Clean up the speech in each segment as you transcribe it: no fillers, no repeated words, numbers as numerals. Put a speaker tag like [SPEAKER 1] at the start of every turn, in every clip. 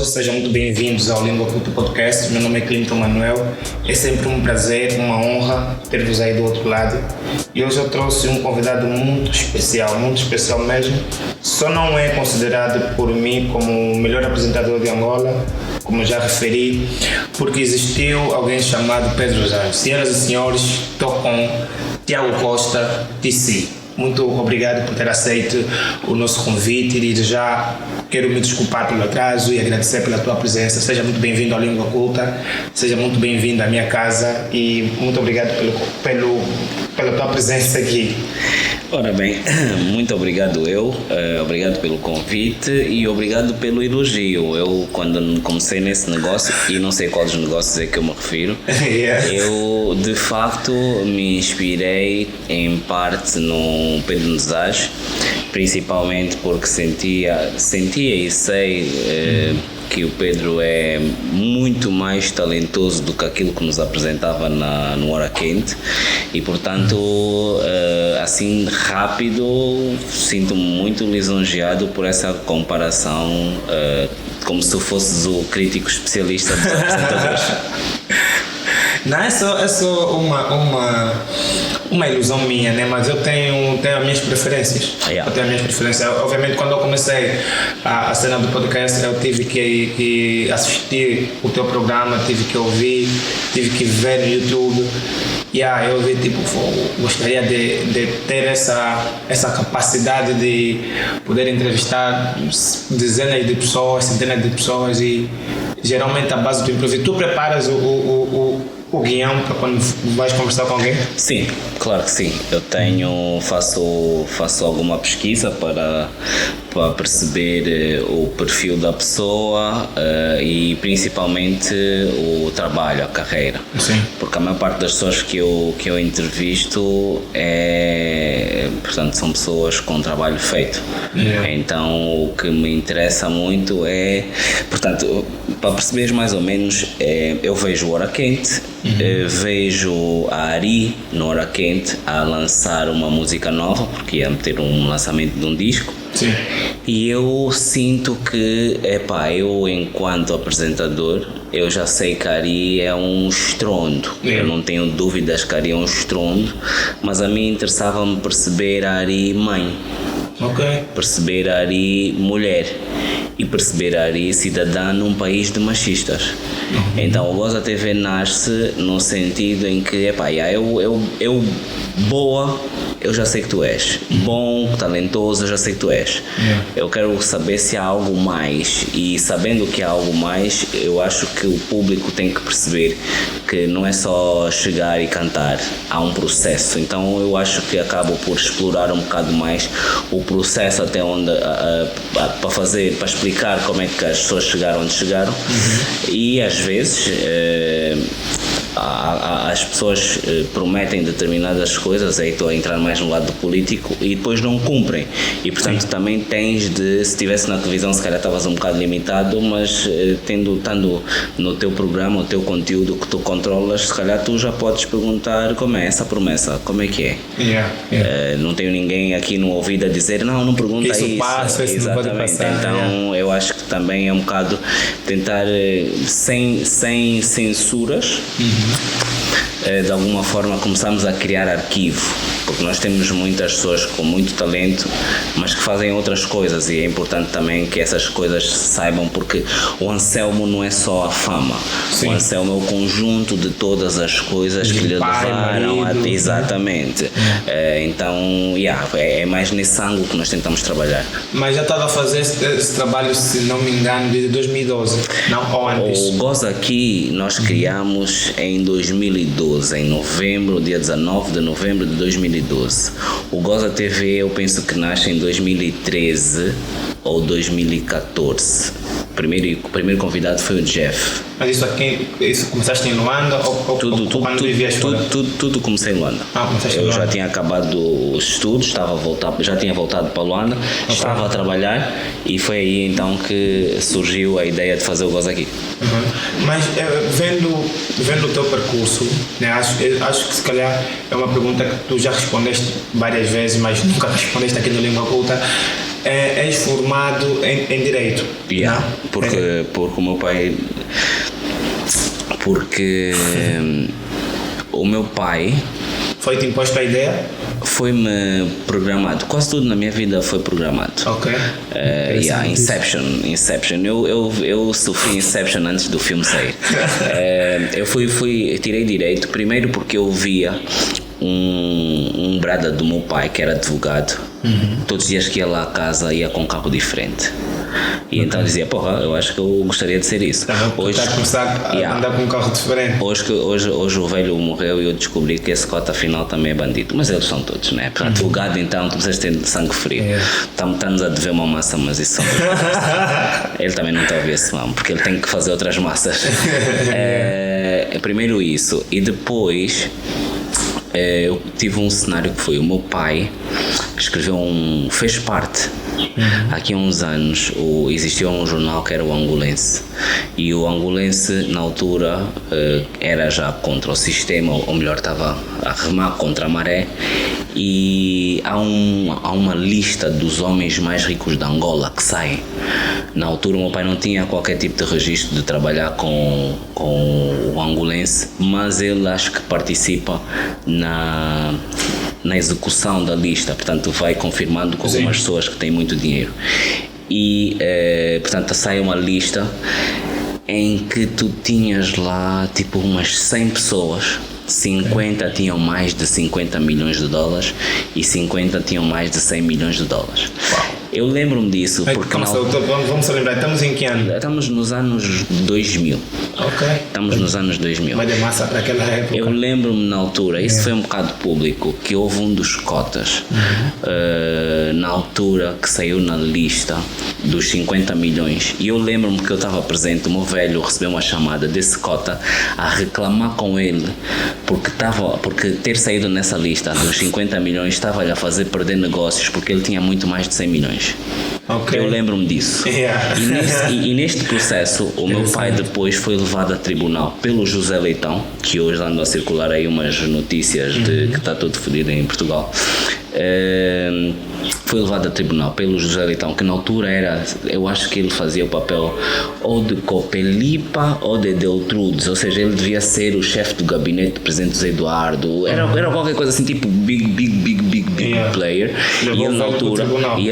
[SPEAKER 1] todos, sejam muito bem-vindos ao Língua Culta Podcast. Meu nome é Clinton Manuel. É sempre um prazer, uma honra ter-vos aí do outro lado. E hoje eu trouxe um convidado muito especial mesmo. Só não é considerado por mim como o melhor apresentador de Angola, como já referi, porque existiu alguém chamado Pedro Zan. Senhoras e senhores, estou com Tiago Costa, TC. Muito obrigado por ter aceito o nosso convite e já quero me desculpar pelo atraso e agradecer pela tua presença. Seja muito bem-vindo à Língua Culta, seja muito bem-vindo à minha casa e muito obrigado pela tua presença aqui.
[SPEAKER 2] Ora bem, muito obrigado obrigado pelo convite e obrigado pelo elogio. Eu, quando comecei nesse negócio, e não sei quais negócios é que eu me refiro, eu de facto me inspirei em parte no Pedro Nzage, principalmente porque sentia e sei que o Pedro é muito mais talentoso do que aquilo que nos apresentava no Hora Quente e, portanto, assim rápido, sinto-me muito lisonjeado por essa comparação, como se tu fosses o crítico especialista dos apresentadores.
[SPEAKER 1] Não, é só uma ilusão minha, né? Mas eu tenho as minhas preferências. Eu tenho as minhas preferências. Obviamente, quando eu comecei a cena do podcast, eu tive que assistir o teu programa, tive que ouvir, tive que ver no YouTube. Eu vi, gostaria de ter essa capacidade de poder entrevistar dezenas de pessoas, centenas de pessoas e geralmente a base do improviso. Tu preparas o guião para quando vais conversar com alguém?
[SPEAKER 2] Sim, claro que sim. Eu faço alguma pesquisa para perceber o perfil da pessoa e principalmente o trabalho, a carreira.
[SPEAKER 1] Sim.
[SPEAKER 2] Porque a maior parte das pessoas que eu entrevisto portanto, são pessoas com trabalho feito.
[SPEAKER 1] Yeah.
[SPEAKER 2] Então o que me interessa muito portanto, para perceberes mais ou menos, eu vejo o Hora Quente, vejo a Ari no Hora Quente a lançar uma música nova, porque ia meter um lançamento de um disco.
[SPEAKER 1] Sim.
[SPEAKER 2] E eu sinto que, eu enquanto apresentador, eu já sei que a Ari é um estrondo. Eu não tenho dúvidas que a Ari é um estrondo, mas a mim interessava-me perceber a Ari mãe.
[SPEAKER 1] Okay.
[SPEAKER 2] Perceber a Ari mulher e perceber a Ari cidadã num país de machistas. Então o Goza TV nasce no sentido em que eu boa, eu já sei que tu és bom, talentoso, eu já sei que tu és. Eu quero saber se há algo mais, e sabendo que há algo mais, eu acho que o público tem que perceber que não é só chegar e cantar, há um processo. Então eu acho que acabo por explorar um bocado mais o processo até onde para explicar como é que as pessoas chegaram onde chegaram. E às vezes as pessoas prometem determinadas coisas, aí estou a entrar mais no lado do político, e depois não cumprem, e portanto também tens de, se estivesse na televisão se calhar estavas um bocado limitado, mas estando no teu programa, o teu conteúdo que tu controlas, se calhar tu já podes perguntar como é essa promessa, como é que é. Não tenho ninguém aqui no ouvido a dizer não pergunta isso.
[SPEAKER 1] Passa,
[SPEAKER 2] exatamente, não pode passar, então eu acho que também é um bocado tentar sem censuras, de alguma forma começamos a criar arquivo, porque nós temos muitas pessoas com muito talento, mas que fazem outras coisas, e é importante também que essas coisas se saibam, porque o Anselmo não é só a fama. Sim. O Anselmo é o conjunto de todas as coisas que lhe levaram a... Exatamente. Então, é mais nesse ângulo que nós tentamos trabalhar.
[SPEAKER 1] Mas já estava a fazer esse trabalho, se não me engano, desde 2012, não? Ou antes?
[SPEAKER 2] O Goza Aqui nós criamos em 2012, em novembro, dia 19 de novembro de 2012. O Goza TV eu penso que nasce em 2013 ou 2014. O primeiro convidado foi o Jeff.
[SPEAKER 1] Mas isso começaste em Luanda ou quando vivias fora?
[SPEAKER 2] Tudo comecei em Luanda. Eu já tinha acabado os estudos, já tinha voltado para Luanda, estava a trabalhar, e foi aí então que surgiu a ideia de fazer o Goza Aqui.
[SPEAKER 1] Mas vendo o teu percurso, né, acho que se calhar é uma pergunta que tu já respondeste várias vezes, mas nunca respondeste aqui no Língua Culta. és formado em Direito.
[SPEAKER 2] Yeah, porque o meu pai... Porque o meu pai...
[SPEAKER 1] Foi-te imposto a ideia?
[SPEAKER 2] Foi-me programado. Quase tudo na minha vida foi programado.
[SPEAKER 1] Ok.
[SPEAKER 2] Inception. Eu sofri Inception antes do filme sair. Eu tirei Direito, primeiro porque eu via um brother do meu pai que era advogado. Todos os dias que ia lá a casa ia com um carro diferente. E então dizia, porra, eu acho que eu gostaria de ser isso.
[SPEAKER 1] Hoje está a começar a andar com um carro diferente.
[SPEAKER 2] Hoje o velho morreu e eu descobri que esse cota afinal também é bandido. Mas eles são todos, né? Advogado, então, tu precisas ter sangue frio. Estamos a dever uma massa, mas isso são ele também não está a ouvir esse mamo, porque ele tem que fazer outras massas. Primeiro isso. E depois eu tive um cenário que foi o meu pai escreveu fez parte. Aqui há uns anos existia um jornal que era o Angolense, e o Angolense na altura era já contra o sistema, ou melhor, estava a remar contra a maré, e há uma lista dos homens mais ricos de Angola que sai. Na altura o meu pai não tinha qualquer tipo de registro de trabalhar com o Angolense, mas ele acho que participa na execução da lista, portanto vai confirmando com algumas pessoas que têm muito dinheiro. E portanto sai uma lista em que tu tinhas lá tipo umas 100 pessoas, 50 tinham mais de 50 milhões de dólares e 50 tinham mais de 100 milhões de dólares. Uau. Eu lembro-me disso porque
[SPEAKER 1] vamos se lembrar, estamos em que ano?
[SPEAKER 2] Estamos nos anos 2000.
[SPEAKER 1] Ok.
[SPEAKER 2] Estamos nos anos 2000.
[SPEAKER 1] Mas é massa para aquela época.
[SPEAKER 2] Eu lembro-me na altura, isso foi um bocado público, que houve um dos cotas na altura que saiu na lista dos 50 milhões, e eu lembro-me que eu estava presente, o meu velho recebeu uma chamada desse cota a reclamar com ele porque ter saído nessa lista dos 50 milhões estava-lhe a fazer perder negócios, porque ele tinha muito mais de 100 milhões. Okay. Eu lembro-me disso. E neste processo o meu pai depois foi levado a tribunal pelo José Leitão, que hoje andam a circular aí umas notícias de que está tudo fodido em Portugal. Foi levado a tribunal pelo José Leitão, que na altura era, eu acho que ele fazia o papel ou de Copelipa ou de Deltrudes, ou seja, ele devia ser o chefe do gabinete do presidente José Eduardo, era qualquer coisa assim, tipo big player. E ele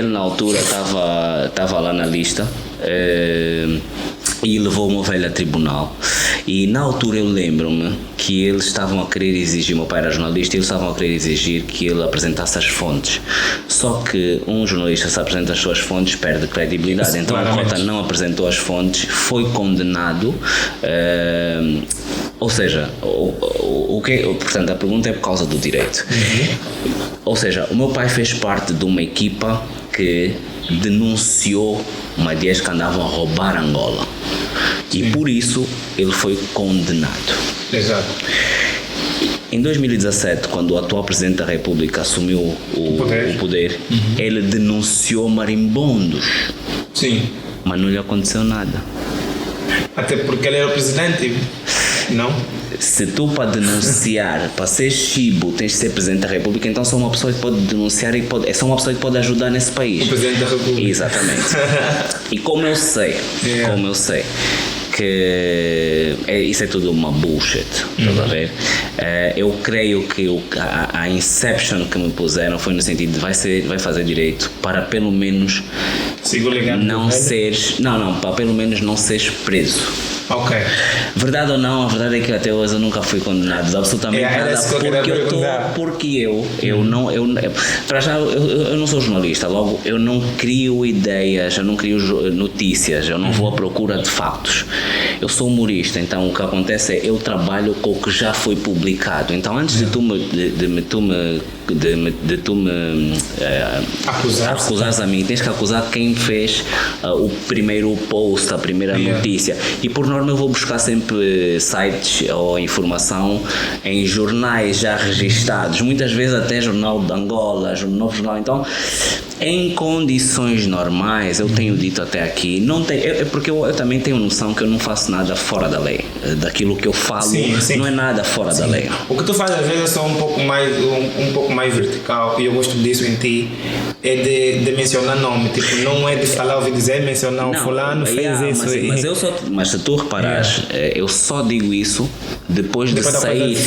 [SPEAKER 2] na altura estava lá na lista. E levou o meu velho a tribunal, e na altura eu lembro-me que eles estavam a querer exigir, meu pai era jornalista, e eles estavam a querer exigir que ele apresentasse as fontes, só que um jornalista, se apresenta as suas fontes, perde credibilidade. Então o cota não apresentou as fontes, foi condenado. Ou seja, portanto a pergunta é por causa do direito. Ou seja, o meu pai fez parte de uma equipa que denunciou Madias que andavam a roubar Angola. E por isso ele foi condenado.
[SPEAKER 1] Exato.
[SPEAKER 2] Em 2017, quando o atual Presidente da República assumiu o poder, ele denunciou marimbondos.
[SPEAKER 1] Sim.
[SPEAKER 2] Mas não lhe aconteceu nada.
[SPEAKER 1] Até porque ele era o Presidente, não?
[SPEAKER 2] Se tu para denunciar, para ser chibo, tens de ser Presidente da República, então só uma pessoa que pode denunciar é só uma pessoa que pode ajudar nesse país.
[SPEAKER 1] O Presidente da República.
[SPEAKER 2] Exatamente. E como eu sei que isso é tudo uma bullshit, estás a ver? Eu creio que a inception que me puseram foi no sentido de vai fazer direito para pelo menos para pelo menos não seres preso.
[SPEAKER 1] Ok.
[SPEAKER 2] Verdade ou não, a verdade é que até hoje eu nunca fui condenado de absolutamente nada, porque eu não sou jornalista, logo eu não crio ideias, eu não crio notícias, eu não vou à procura de factos. Eu sou humorista, então o que acontece é eu trabalho com o que já foi publicado. Então antes de tu me acusares a mim, tens que acusar quem fez o primeiro post, a primeira notícia. E por norma eu vou buscar sempre sites ou informação em jornais já registados, muitas vezes até Jornal de Angola, Novo Jornal. Então Em condições normais, eu tenho dito até aqui, não tem, porque eu também tenho noção que eu não faço nada fora da lei. Daquilo que eu falo, não é nada fora da lei.
[SPEAKER 1] O que tu fazes às vezes é só um pouco mais vertical, e eu gosto disso em ti, é de mencionar nome, tipo, não é de falar, ouvir dizer, mencionar, não, fulano fez isso.
[SPEAKER 2] Mas se tu reparares, eu só digo isso depois de sair,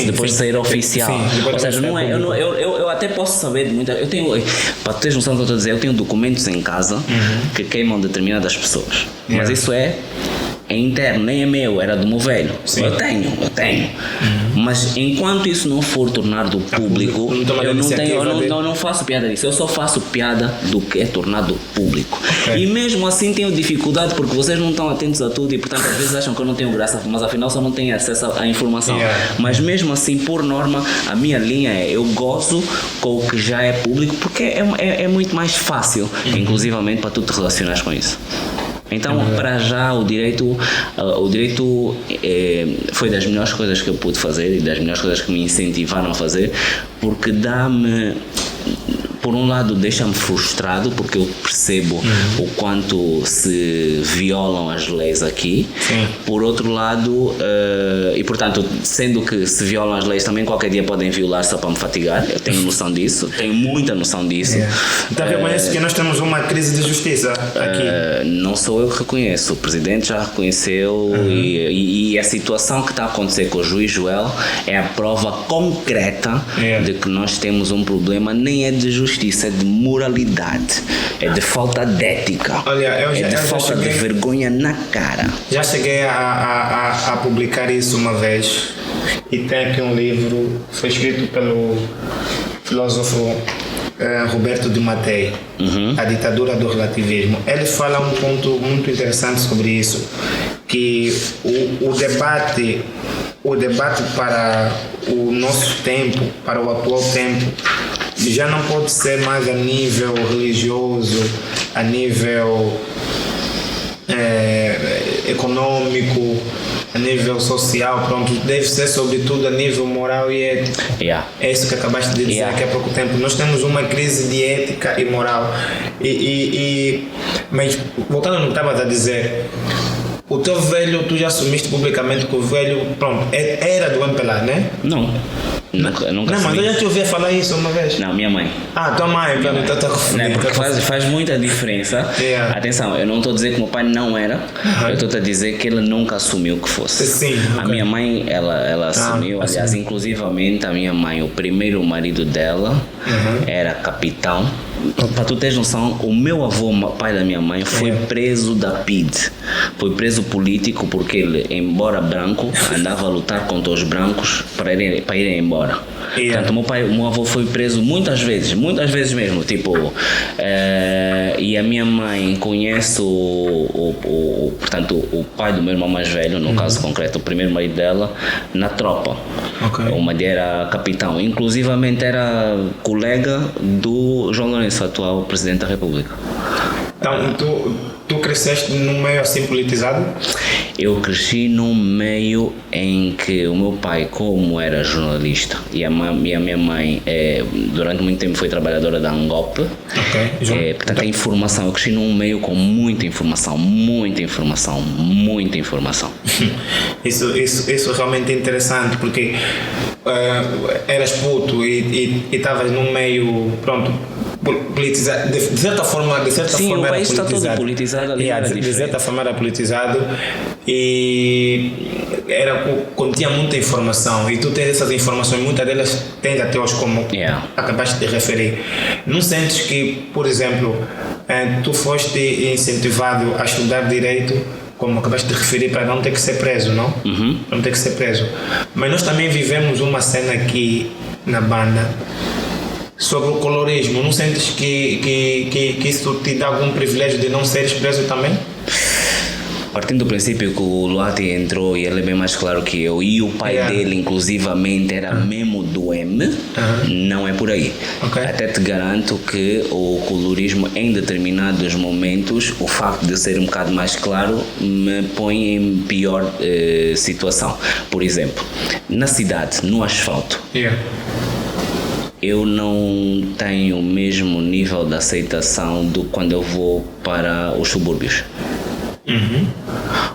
[SPEAKER 2] depois de sair oficial. Ou seja, não é, eu até posso saber de muita. Eu tenho, para tu teres noção do que eu estou a dizer, eu tenho documentos em casa que queimam determinadas pessoas. Mas isso é interno, nem é meu, era do meu velho. Eu tenho. Mas enquanto isso não for tornado público, eu não faço piada disso. Eu só faço piada do que é tornado público. E mesmo assim tenho dificuldade porque vocês não estão atentos a tudo e portanto às vezes acham que eu não tenho graça, mas afinal só não tenho acesso à informação. Mas mesmo assim, por norma, a minha linha é: eu gozo com o que já é público porque é muito mais fácil, inclusivamente para tu te relacionares com isso. Então, para já, o direito foi das melhores coisas que eu pude fazer e das melhores coisas que me incentivaram a fazer, porque dá-me, por um lado, deixa-me frustrado, porque eu percebo o quanto se violam as leis aqui. Por outro lado, e portanto, sendo que se violam as leis, também qualquer dia podem violar só para me fatigar. Eu tenho noção disso, tenho muita noção disso.
[SPEAKER 1] Então reconhece que nós temos uma crise de justiça aqui?
[SPEAKER 2] Não sou eu que reconheço, o Presidente já reconheceu e a situação que está a acontecer com o juiz Joel é a prova concreta de que nós temos um problema, nem é de justiça, é de moralidade, é de falta de ética, de falta de vergonha na cara.
[SPEAKER 1] Já cheguei a publicar isso uma vez e tem aqui um livro, foi escrito pelo filósofo Roberto de Mattei, A Ditadura do Relativismo. Ele fala um ponto muito interessante sobre isso, que o debate para o nosso tempo, para o atual tempo, já não pode ser mais a nível religioso, a nível econômico, a nível social, pronto, deve ser sobretudo a nível moral e ético. É isso que acabaste de dizer aqui há pouco tempo. Nós temos uma crise de ética e moral. Mas voltando no que estavas a dizer, o teu velho, tu já assumiste publicamente que o velho, pronto, era do MPLA, né?
[SPEAKER 2] Não. Nunca
[SPEAKER 1] não, mas eu já te ouvi falar isso uma vez.
[SPEAKER 2] Não, minha mãe.
[SPEAKER 1] Tua mãe, então está confundindo.
[SPEAKER 2] Porque faz muita diferença. Atenção, eu não estou a dizer que o meu pai não era, eu estou a dizer que ele nunca assumiu que fosse. A minha mãe, ela assumiu, aliás, inclusivamente a minha mãe, o primeiro marido dela era capitão. Para tu teres noção, o meu avô, pai da minha mãe, foi preso da PIDE. Foi preso político porque ele, embora branco, andava a lutar contra os brancos para irem embora. Portanto, o meu avô foi preso muitas vezes mesmo, tipo, e a minha mãe conhece portanto, o pai do meu irmão mais velho, no caso concreto, o primeiro marido dela, na tropa. O Madi era capitão, inclusivamente era colega do João Lourenço, atual Presidente da República.
[SPEAKER 1] Então, tu cresceste num meio assim politizado?
[SPEAKER 2] Eu cresci num meio em que o meu pai, como era jornalista, e a minha mãe, durante muito tempo foi trabalhadora da Angop, portanto a informação, eu cresci num meio com muita informação. Isso
[SPEAKER 1] realmente é interessante, porque eras puto e estavas num meio, pronto, politizado, de certa forma
[SPEAKER 2] Sim,
[SPEAKER 1] era
[SPEAKER 2] o país
[SPEAKER 1] politizado.
[SPEAKER 2] Está todo politizado ali.
[SPEAKER 1] De certa forma era politizado e continha muita informação, e tu tens essas informações, muitas delas tens até hoje, como acabaste de referir. Não sentes que, por exemplo, tu foste incentivado a estudar direito, como acabaste de referir, para não ter que ser preso, não? Não ter que ser preso. Mas nós também vivemos uma cena aqui na banda sobre o colorismo. Não sentes que isso te dá algum privilégio de não seres preso também?
[SPEAKER 2] Partindo do princípio que o Luati entrou e ele é bem mais claro que eu, e o pai dele inclusivamente era mesmo do M, não é por aí. Até te garanto que o colorismo, em determinados momentos, o facto de eu ser um bocado mais claro me põe em pior situação. Por exemplo, na cidade, no asfalto, eu não tenho o mesmo nível de aceitação do quando eu vou para os subúrbios.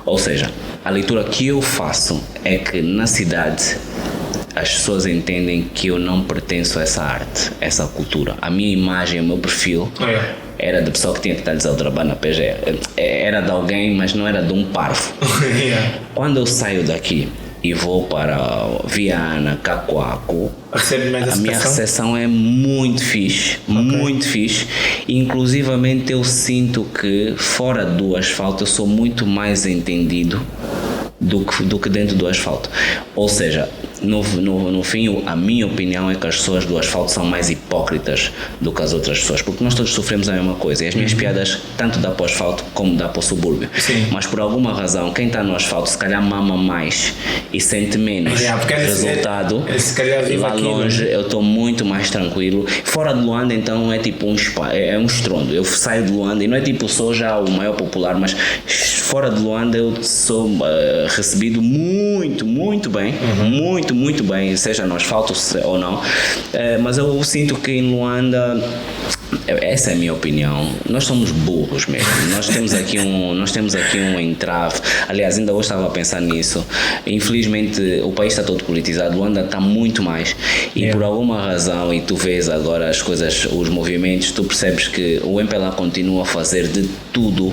[SPEAKER 2] Ou seja, a leitura que eu faço é que na cidade as pessoas entendem que eu não pertenço a essa arte, a essa cultura. A minha imagem, o meu perfil era de pessoa que tinha que estar a dizer o trabalho na PG. Era de alguém, mas não era de um parvo. Quando eu saio daqui e vou para Viana, Cacoaco, a minha recepção é muito fixe, muito fixe. Inclusivamente eu sinto que fora do asfalto eu sou muito mais entendido do que dentro do asfalto. Ou seja, no fim, a minha opinião é que as pessoas do asfalto são mais hipócritas do que as outras pessoas, porque nós todos sofremos a mesma coisa, e as minhas piadas tanto dá para o asfalto como dá para o subúrbio. Mas por alguma razão, quem está no asfalto se calhar mama mais e sente menos resultado. Lá longe eu estou muito mais tranquilo. Fora de Luanda, então, é tipo um estrondo. Eu saio de Luanda e não é tipo sou já o maior popular, mas fora de Luanda eu sou recebido muito, muito bem, muito bem, seja no asfalto ou não, mas eu sinto que em Luanda, essa é a minha opinião, nós somos burros mesmo. Nós temos aqui um entrave. Aliás, ainda hoje estava a pensar nisso. Infelizmente o país está todo politizado, Luanda está muito mais, e por alguma razão, e tu vês agora as coisas, os movimentos, tu percebes que o MPLA continua a fazer de tudo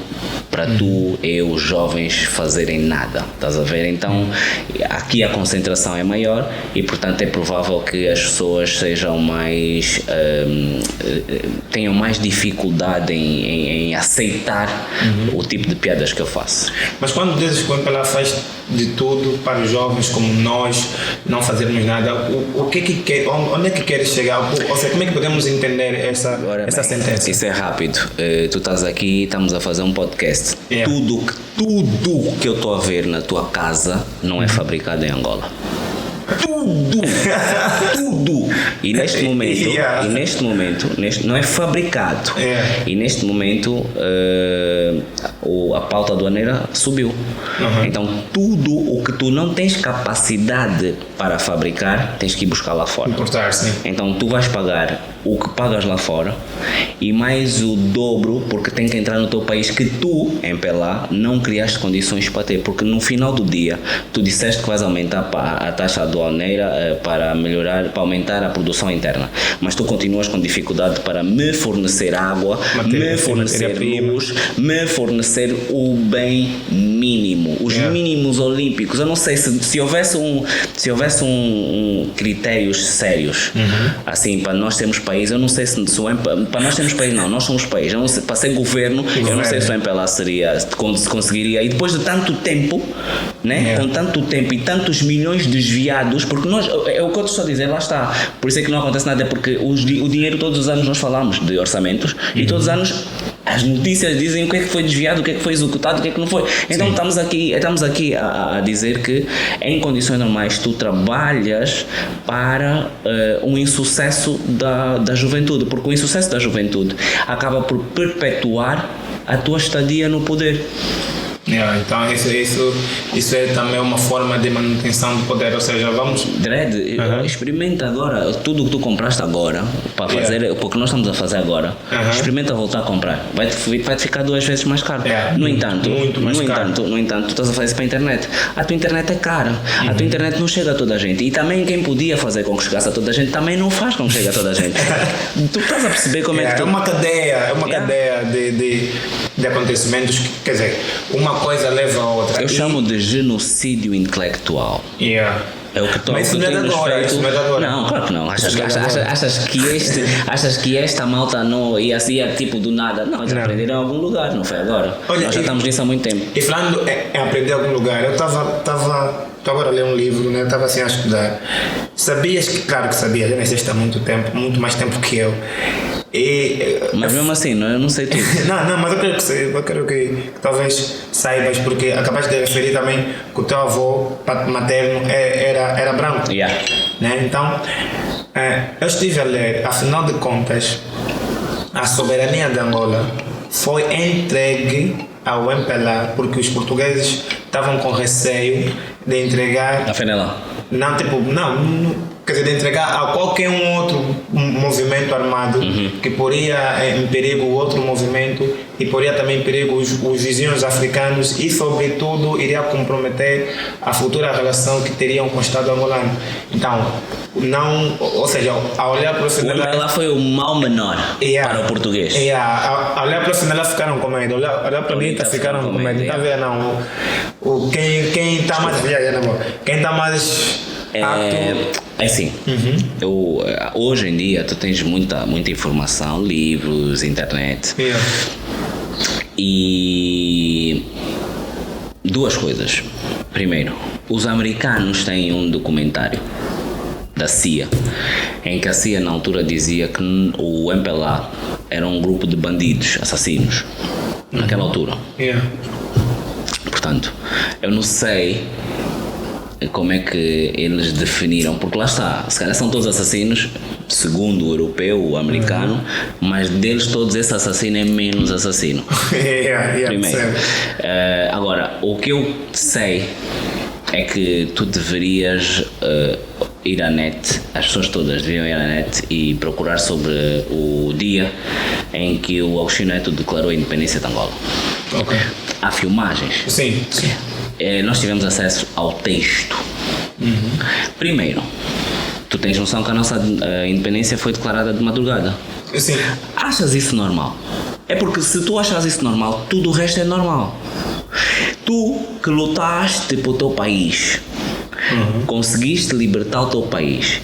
[SPEAKER 2] para tu, eu, jovens fazerem nada, estás a ver? Então aqui a concentração é maior e portanto é provável que as pessoas sejam mais tenham mais dificuldade em aceitar o tipo de piadas que eu faço.
[SPEAKER 1] Mas quando dizes que o MPLA faz de tudo para os jovens como nós não fazermos nada, o que quer, onde é que queres chegar? Ou seja, como é que podemos entender essa sentença? Isso
[SPEAKER 2] é rápido. Tu estás aqui, estamos a fazer um podcast. Tudo que eu estou a ver na tua casa não é fabricado em Angola. Tudo. E neste momento, não é fabricado. E neste momento a pauta aduaneira subiu. Então tudo o que tu não tens capacidade para fabricar, tens que ir buscar lá fora.
[SPEAKER 1] Importar, sim.
[SPEAKER 2] Então tu vais pagar o que pagas lá fora e mais o dobro, porque tem que entrar no teu país que tu, MPLA, não criaste condições para ter, porque no final do dia tu disseste que vais aumentar a taxa aduaneira para aumentar a produção interna, mas tu continuas com dificuldade para me fornecer água, me fornecer luz, me fornecer o bem mínimo, os mínimos olímpicos. Eu não sei se houvesse critérios sérios assim para nós termos país. Eu não sei se para nós termos país, não, nós somos país. Eu não sei, para ser governo, eu não sei se o MPLA conseguiria, e depois de tanto tempo, né? Com tanto tempo e tantos milhões desviados, porque nós, é o que eu te estou a dizer, lá está, por isso é que não acontece nada, é porque o dinheiro, todos os anos nós falamos de orçamentos e todos os anos as notícias dizem o que é que foi desviado, o que é que foi executado, o que é que não foi. Então estamos aqui a dizer que em condições normais tu trabalhas para um insucesso da juventude, porque o insucesso da juventude acaba por perpetuar a tua estadia no poder.
[SPEAKER 1] Então isso é também uma forma de manutenção do poder, ou seja, vamos...
[SPEAKER 2] Dredd, experimenta agora, tudo que tu compraste agora, para fazer, porque nós estamos a fazer agora, experimenta voltar a comprar, vai-te ficar 2 vezes mais caro. No entanto, tu estás a fazer isso para a internet, a tua internet é cara, a tua internet não chega a toda a gente, e também quem podia fazer com que chegasse a toda a gente, também não faz com que chegue a toda a gente. Tu estás a perceber como é que...
[SPEAKER 1] É uma cadeia de acontecimentos, quer dizer, uma coisa leva a outra.
[SPEAKER 2] Eu chamo de genocídio intelectual. É o que
[SPEAKER 1] mas isso não é de agora,
[SPEAKER 2] Não, claro que não. Achas que esta malta não ia assim, tipo do nada? Não, eles aprenderam em algum lugar, não foi agora. Olha, nós já estamos nisso há muito tempo.
[SPEAKER 1] E falando em aprender em algum lugar, eu estava agora a ler um livro, né? Estava assim a estudar. Sabias que, claro que sabia, já nesse há muito tempo, muito mais tempo que eu.
[SPEAKER 2] Mas mesmo assim, eu não sei tudo.
[SPEAKER 1] não, mas eu quero que talvez saibas, porque acabaste de referir também que o teu avô materno era branco. Né? Então, eu estive a ler, afinal de contas, a soberania de Angola foi entregue ao MPLA porque os portugueses estavam com receio de entregar...
[SPEAKER 2] A Fenelã.
[SPEAKER 1] Não, tipo, quer dizer, de entregar a qualquer um outro movimento armado que poria em perigo o outro movimento e poria também em perigo os vizinhos africanos e, sobretudo, iria comprometer a futura relação que teriam com o Estado angolano. Então, ou seja, a olhar para o cenário...
[SPEAKER 2] Ela foi o mal menor para o português.
[SPEAKER 1] A olhar para o cenário ficaram com medo, olhar para mim ficaram com medo. Está a ver, não? Quem está mais... Quem está mais...
[SPEAKER 2] É assim, hoje em dia tu tens muita informação, livros, internet. E duas coisas. Primeiro, os americanos têm um documentário da CIA, em que a CIA na altura dizia que o MPLA era um grupo de bandidos, assassinos, naquela altura. Portanto, eu não sei como é que eles definiram, porque lá está, se calhar são todos assassinos, segundo o europeu, o americano, mas deles todos esse assassino é menos assassino. Primeiro. Agora, o que eu sei é que tu deverias ir à net, as pessoas todas deviam ir à net e procurar sobre o dia em que o Agostinho Neto declarou a independência de Angola. Há filmagens.
[SPEAKER 1] Sim.
[SPEAKER 2] Nós tivemos acesso ao texto. Primeiro, tu tens noção que a nossa independência foi declarada de madrugada.
[SPEAKER 1] Sim.
[SPEAKER 2] Achas isso normal? É porque se tu achas isso normal, tudo o resto é normal. Tu que lutaste para o teu país, conseguiste libertar o teu país,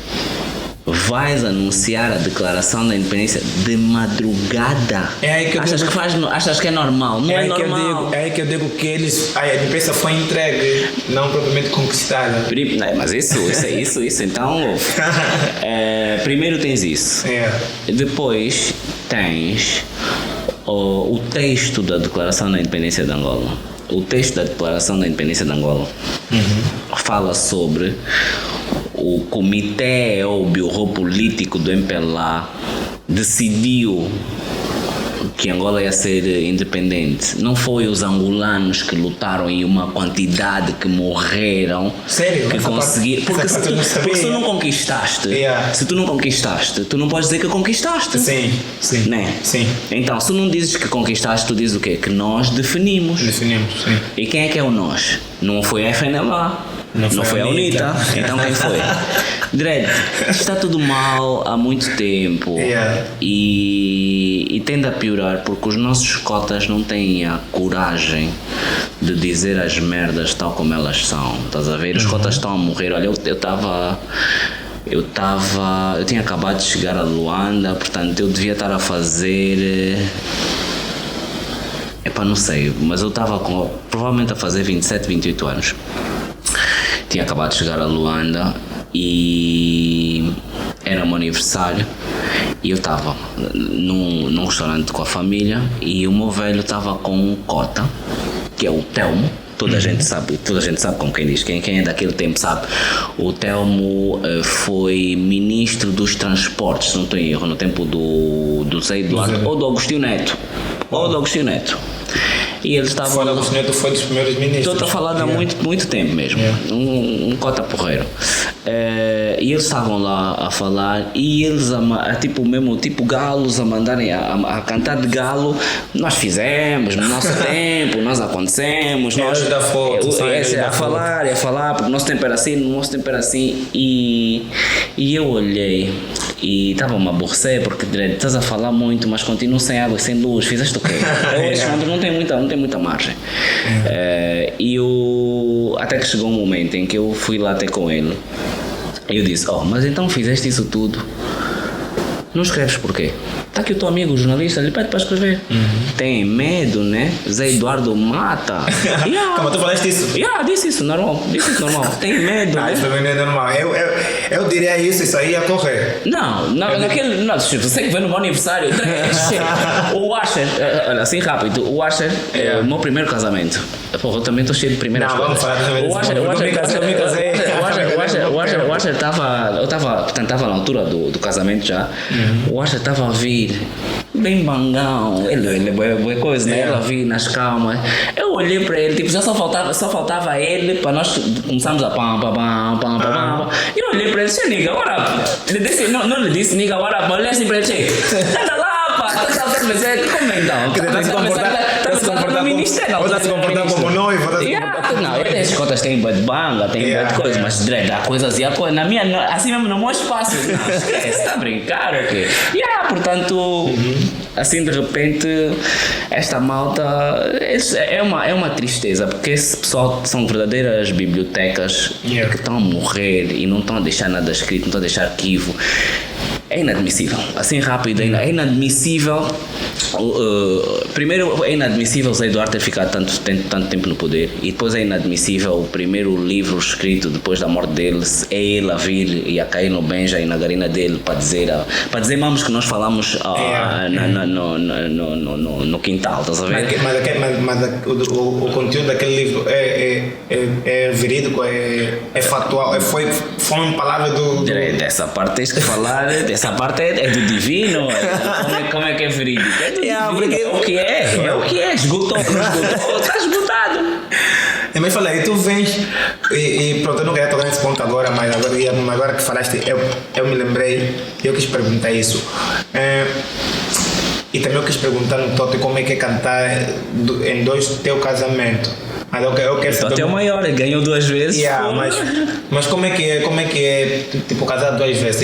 [SPEAKER 2] vais anunciar a declaração da independência de madrugada. Achas que é normal? Não é normal.
[SPEAKER 1] É aí que eu digo que a independência foi entregue, não propriamente conquistada.
[SPEAKER 2] Mas isso. Então, primeiro tens isso. Depois tens o texto da declaração da independência de Angola. O texto da declaração da independência de Angola fala sobre o comitê ou o bureau político do MPLA decidiu que Angola ia ser independente. Não foi os angolanos que lutaram em uma quantidade que morreram.
[SPEAKER 1] Sério?
[SPEAKER 2] Que conseguiram. Porque se tu não conquistaste, se tu não conquistaste, tu não podes dizer que conquistaste.
[SPEAKER 1] Sim.
[SPEAKER 2] Né?
[SPEAKER 1] Sim.
[SPEAKER 2] Então, se tu não dizes que conquistaste, tu dizes o quê? Que nós definimos.
[SPEAKER 1] Definimos, sim.
[SPEAKER 2] E quem é o nós? Não foi a FNLA. Não foi a UNITA. Então quem foi? Dredd, está tudo mal há muito tempo. E tende a piorar porque os nossos cotas não têm a coragem de dizer as merdas tal como elas são. Estás a ver? Os cotas estão a morrer. Olha, eu tinha acabado de chegar a Luanda, portanto eu devia estar a fazer... não sei, mas eu estava provavelmente a fazer 27, 28 anos. Tinha acabado de chegar a Luanda e era meu aniversário e eu estava num restaurante com a família e o meu velho estava com um cota, que é o Telmo. Toda a gente sabe como quem diz, quem é daquele tempo sabe. O Telmo foi ministro dos transportes, se não estou em erro, no tempo do Zé Eduardo ou do Agostinho Neto. E eles estavam...
[SPEAKER 1] Foi dos primeiros ministros.
[SPEAKER 2] Estou a falar há muito tempo mesmo. Um cota porreiro. E eles estavam lá a falar e eles tipo galos a mandarem a cantar de galo. Nós fizemos no nosso tempo, nós acontecemos, nós
[SPEAKER 1] da foto,
[SPEAKER 2] a falar, porque o nosso tempo era assim, e eu olhei e estava-me a aborrecer porque estás a falar muito, mas continuo sem água e sem luz, fizeste o quê? Alexandre não tem muita margem. Até que chegou um momento em que eu fui lá até com ele e eu disse, mas então fizeste isso tudo, não escreves porquê? Está aqui o teu amigo, o jornalista, ele pede para escrever. Tem medo, né? Zé Eduardo mata.
[SPEAKER 1] Como tu falaste isso?
[SPEAKER 2] Disse isso normal. Tem medo, né?
[SPEAKER 1] Isso também não é normal. Eu diria isso aí ia correr.
[SPEAKER 2] Não, você que veio no meu aniversário. O Asher, olha, assim rápido, o Asher é o meu primeiro casamento. Porra, eu também estou cheio de primeiras coisas.
[SPEAKER 1] Vamos falar também
[SPEAKER 2] o Asher estava na altura do casamento já. O Asher estava a vir bem bangão, ele é boa coisa, né? Ela vi nas calmas. Eu olhei para ele, tipo, já só faltava ele para nós começarmos a pam. E eu olhei para ele, che, nigga, agora. Ele disse, não lhe disse, nigga, agora, olhei assim para ele, che, anda lá, pá, como então?
[SPEAKER 1] Está se comportar como noivo.
[SPEAKER 2] Não, as contas têm bué de banga, tem bué de coisa, mas dread, há coisas e há coisas. Na minha, assim mesmo, no meu espaço, não, esquece, está a brincar, ok? Portanto, assim de repente, esta malta é uma tristeza, porque esse pessoal são verdadeiras bibliotecas que estão a morrer e não estão a deixar nada escrito, não estão a deixar arquivo. É inadmissível, assim rápido, é inadmissível. Primeiro é inadmissível o Zé Eduardo ter ficado tanto tempo no poder, e depois é inadmissível o primeiro livro escrito depois da morte deles é ele a vir e a cair no Benja e na garina dele para dizer vamos que nós falamos no quintal, estás a ver?
[SPEAKER 1] Mas o conteúdo daquele livro é verídico, é factual, foi uma palavra do...
[SPEAKER 2] Dessa parte tens que falar, dessa parte é do divino, como é que é verídico? É do divino, é o que é, esgotou, está esgotado.
[SPEAKER 1] Mas falei, tu vens e pronto, eu não queria tocar nesse ponto agora, mas agora que falaste, eu me lembrei, eu quis perguntar isso. E também eu quis perguntar no Totti como é que é cantar em dois teu casamento. Mas eu quero saber.
[SPEAKER 2] Totti é o maior, ele ganhou 2 vezes.
[SPEAKER 1] Mas como é que é tipo casar 2 vezes?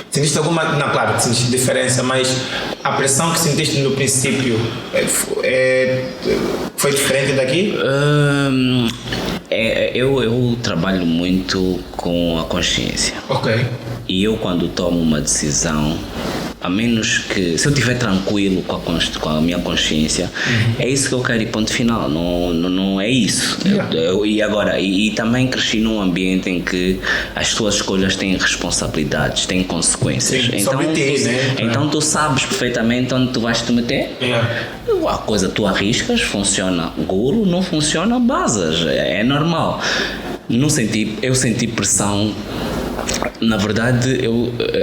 [SPEAKER 1] Sentiste alguma. Não, claro, sentiste diferença, mas a pressão que sentiste no princípio foi diferente daqui?
[SPEAKER 2] Eu trabalho muito com a consciência.
[SPEAKER 1] Ok.
[SPEAKER 2] E eu, quando tomo uma decisão, a menos que, se eu estiver tranquilo com a minha consciência, é isso que eu quero, e ponto final, não é isso. E também cresci num ambiente em que as tuas escolhas têm responsabilidades, têm consequências.
[SPEAKER 1] Sim,
[SPEAKER 2] então tu sabes perfeitamente onde tu vais te meter. A coisa tu arriscas, funciona golo, não funciona basas, é normal. Eu senti pressão. Na verdade,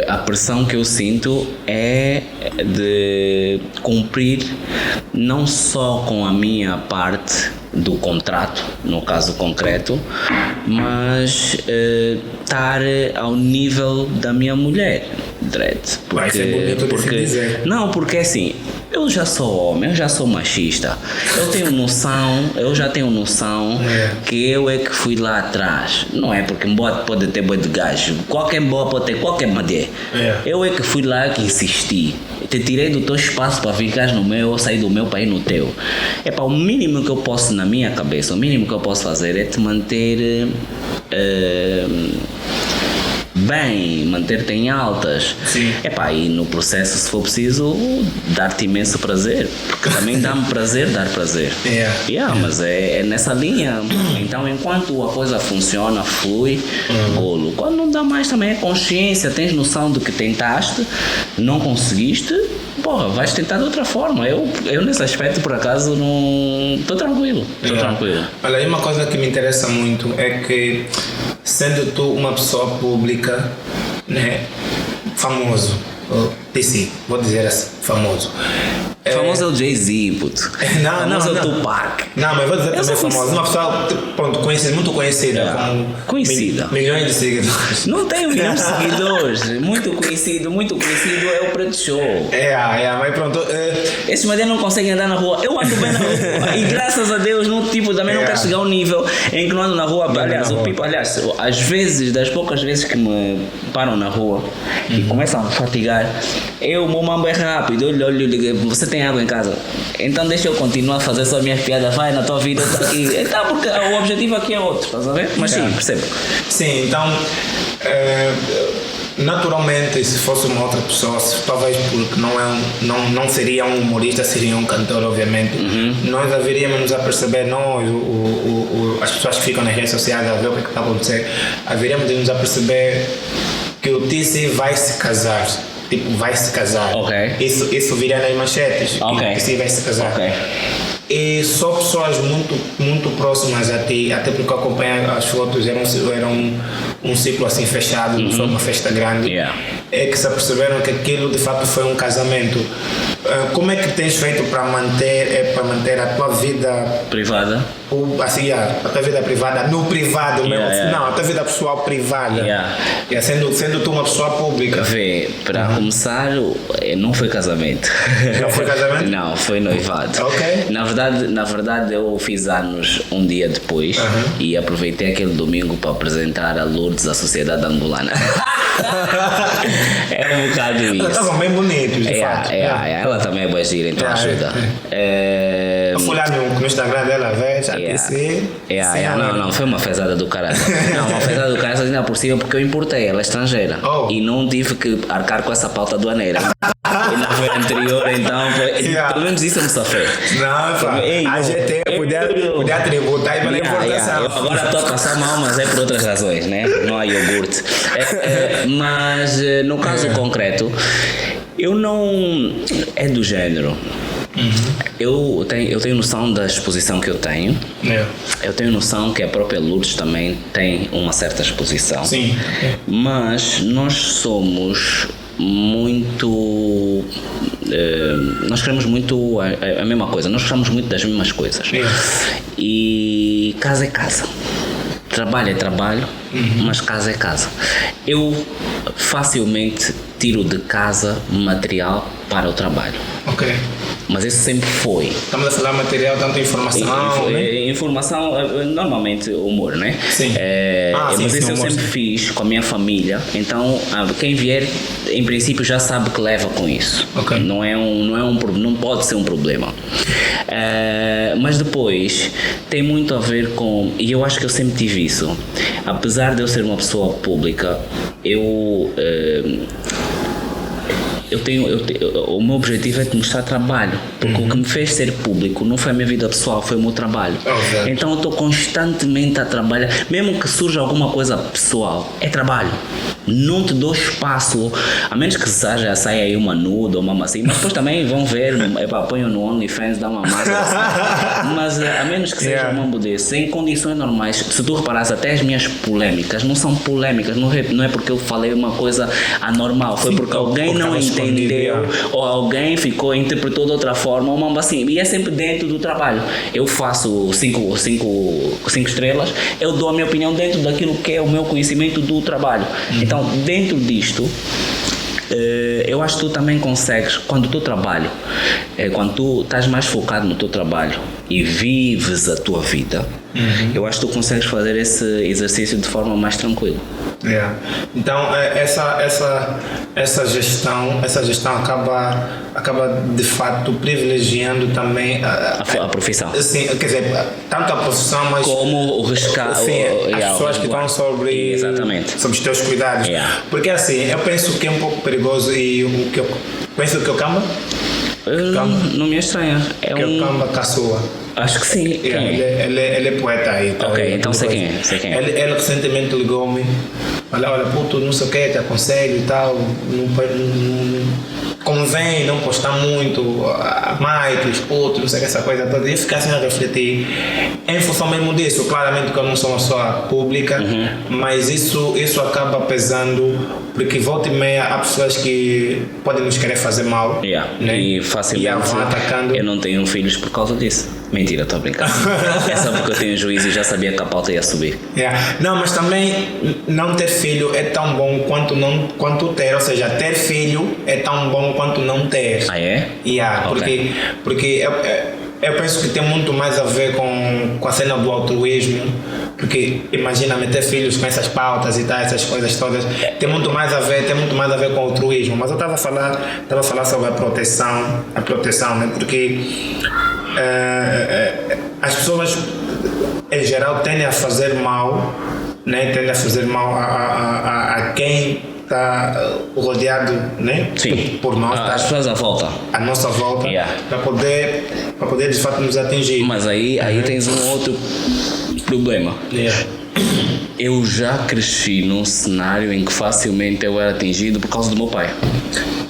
[SPEAKER 2] a pressão que eu sinto é de cumprir não só com a minha parte do contrato, no caso concreto, mas estar ao nível da minha mulher, Dredd.
[SPEAKER 1] Vai ser bonito de se dizer.
[SPEAKER 2] Não, porque assim, eu já sou homem, eu já sou machista, eu já tenho noção que eu é que fui lá atrás. Não é porque pode ter boi de gajo, qualquer boa pode ter qualquer madeira. Eu é que fui lá que insisti, te tirei do teu espaço para ficar no meu, ou sair do meu para ir no teu. O mínimo que eu posso, na minha cabeça, o mínimo que eu posso fazer é te manter bem, manter-te em altas.
[SPEAKER 1] Sim.
[SPEAKER 2] E no processo, se for preciso, dar-te imenso prazer, porque também dá-me prazer dar prazer. Mas é nessa linha. Então, enquanto a coisa funciona, flui, golo. Quando não dá mais, também é consciência, tens noção de que tentaste, não conseguiste, vais tentar de outra forma. Eu nesse aspecto, por acaso, não estou tranquilo.
[SPEAKER 1] Olha, aí uma coisa que me interessa muito é que, sendo tu uma pessoa pública, né, famoso, PC, vou dizer assim, famoso.
[SPEAKER 2] Famoso é o Jay-Z, puto. Famoso é o Tupac.
[SPEAKER 1] Não, mas vou dizer também famoso. Uma pessoa, pronto, muito conhecida.
[SPEAKER 2] Conhecida.
[SPEAKER 1] Milhões de seguidores.
[SPEAKER 2] Não tem milhões de seguidores. Muito conhecido é o Preto Show.
[SPEAKER 1] Mas pronto.
[SPEAKER 2] Esses madeiras não conseguem andar na rua. Eu ando bem na rua. E graças a Deus, também não quero chegar ao nível em que não ando na rua. Aliás, às vezes, das poucas vezes que me param na rua e começam a fatigar, o meu mambo é rápido. Eu olho, você tem água em casa? Então deixa eu continuar a fazer só minhas piadas. Vai na tua vida, eu tô aqui. Então, porque o objetivo aqui é outro, estás a ver? Mas sim, percebo.
[SPEAKER 1] Sim, então, naturalmente, se fosse uma outra pessoa, talvez porque não seria um humorista, seria um cantor, obviamente, nós haveríamos nos a perceber, as pessoas que ficam nas redes sociais a ver o que está a acontecer, haveríamos de nos a perceber que o TC vai se casar. Vai se casar. Isso viria nas manchetes. Que sim, vai se casar. E só pessoas muito, muito próximas a ti, até porque eu acompanho as fotos, era um ciclo assim fechado, não foi uma festa grande. é que se aperceberam que aquilo de fato foi um casamento. Como é que tens feito para manter a tua vida
[SPEAKER 2] privada?
[SPEAKER 1] Assim, a tua vida privada no privado, não, a tua vida pessoal privada. Sendo tu uma pessoa pública.
[SPEAKER 2] Vê, para começar, não foi casamento.
[SPEAKER 1] Não foi casamento?
[SPEAKER 2] Não, foi noivado.
[SPEAKER 1] Ok.
[SPEAKER 2] Na verdade, eu fiz anos um dia depois e aproveitei aquele domingo para apresentar a Lourdes à sociedade angolana. É um bocado isso.
[SPEAKER 1] Elas estavam bem bonitos, de fato.
[SPEAKER 2] Ela também é boa gira, então ajuda.
[SPEAKER 1] Eu fui lá no Instagram dela, velho.
[SPEAKER 2] Não, foi uma fezada do caralho. Não, uma fezada do caralho ainda por cima porque eu importei, ela é estrangeira. E não tive que arcar com essa pauta aduaneira. E na foi anterior, então pelo menos isso eu me safei.
[SPEAKER 1] Não, pá, a GT podia tributar pela importação.
[SPEAKER 2] Eu agora estou a passar mal, mas é por outras razões, né? Não há iogurte. Mas no caso concreto, eu não. É do género. Eu tenho noção da exposição que eu tenho. Eu tenho noção que a própria Lourdes também tem uma certa exposição.
[SPEAKER 1] Sim.
[SPEAKER 2] Mas nós somos muito. Nós queremos muito a mesma coisa. Nós gostamos muito das mesmas coisas. E casa é casa. Trabalho é trabalho, mas casa é casa. Eu facilmente tiro de casa material para o trabalho.
[SPEAKER 1] Ok.
[SPEAKER 2] Mas isso sempre foi.
[SPEAKER 1] Estamos a falar material, tanto informação, né?
[SPEAKER 2] Informação, normalmente humor, né?
[SPEAKER 1] Sim.
[SPEAKER 2] Mas
[SPEAKER 1] sim,
[SPEAKER 2] isso eu sempre fiz com a minha família. Então, quem vier, em princípio, já sabe que leva com isso.
[SPEAKER 1] Okay.
[SPEAKER 2] Não pode ser um problema. Mas depois, tem muito a ver com... E eu acho que eu sempre tive isso. Apesar de eu ser uma pessoa pública, o meu objetivo é te mostrar trabalho, porque o que me fez ser público não foi a minha vida pessoal, foi o meu trabalho. Então eu estou constantemente a trabalhar, mesmo que surja alguma coisa pessoal, é trabalho. Não te dou espaço, a menos que saia aí uma nuda ou uma massinha, mas depois também vão ver, ponham no OnlyFans, dá uma massa, mas a menos que seja um mambo desse, em condições normais. Se tu reparares, até as minhas polêmicas não são polêmicas, não é porque eu falei uma coisa anormal, foi porque alguém não entendeu ou alguém interpretou de outra forma, ou mambo assim, e é sempre dentro do trabalho. Eu faço 5 estrelas, eu dou a minha opinião dentro daquilo que é o meu conhecimento do trabalho. Então, dentro disto, eu acho que tu também consegues, quando tu trabalho, quando tu estás mais focado no teu trabalho e vives a tua vida, eu acho que tu consegues fazer esse exercício de forma mais tranquila.
[SPEAKER 1] Então essa gestão acaba de fato privilegiando também
[SPEAKER 2] a profissão.
[SPEAKER 1] Sim, quer dizer, tanto a profissão, mas
[SPEAKER 2] como o rescate,
[SPEAKER 1] as pessoas que estão sobre os teus cuidados. Porque assim, eu penso que é um pouco perigoso e o que eu penso que o Kamba
[SPEAKER 2] não me estranha.
[SPEAKER 1] Kamba Caçoa.
[SPEAKER 2] Acho que sim.
[SPEAKER 1] Ele é poeta aí. Tá?
[SPEAKER 2] Ok, então sei quem é.
[SPEAKER 1] Ele recentemente ligou-me. Olha, puto, não sei o que, te aconselho e tal. Não convém não postar muito a Mike, os putos, não sei o que, essa coisa toda. E eu fiquei assim a refletir em função mesmo disso. Claramente que eu não sou uma pessoa pública, mas isso acaba pesando, porque volta e meia há pessoas que podem nos querer fazer mal. Né?
[SPEAKER 2] E facilmente eu não tenho filhos por causa disso. Mentira, estou a brincar. É só porque eu tenho juízo e já sabia que a pauta ia subir.
[SPEAKER 1] Não, mas também não ter filho é tão bom quanto ter. Ou seja, ter filho é tão bom quanto não ter.
[SPEAKER 2] Ah, é?
[SPEAKER 1] Porque eu penso que tem muito mais a ver com a cena do altruísmo. Porque imagina meter filhos com essas pautas e tal, essas coisas todas, tem muito mais a ver com o altruísmo. Mas eu estava a falar sobre a proteção, né? Porque as pessoas em geral tendem a fazer mal, né? Tendem a fazer mal a quem está rodeado, né?
[SPEAKER 2] Sim.
[SPEAKER 1] Por nós,
[SPEAKER 2] as pessoas à volta.
[SPEAKER 1] À nossa volta, para poder de fato nos atingir.
[SPEAKER 2] Mas aí tens um outro problema. Eu já cresci num cenário em que facilmente eu era atingido por causa do meu pai.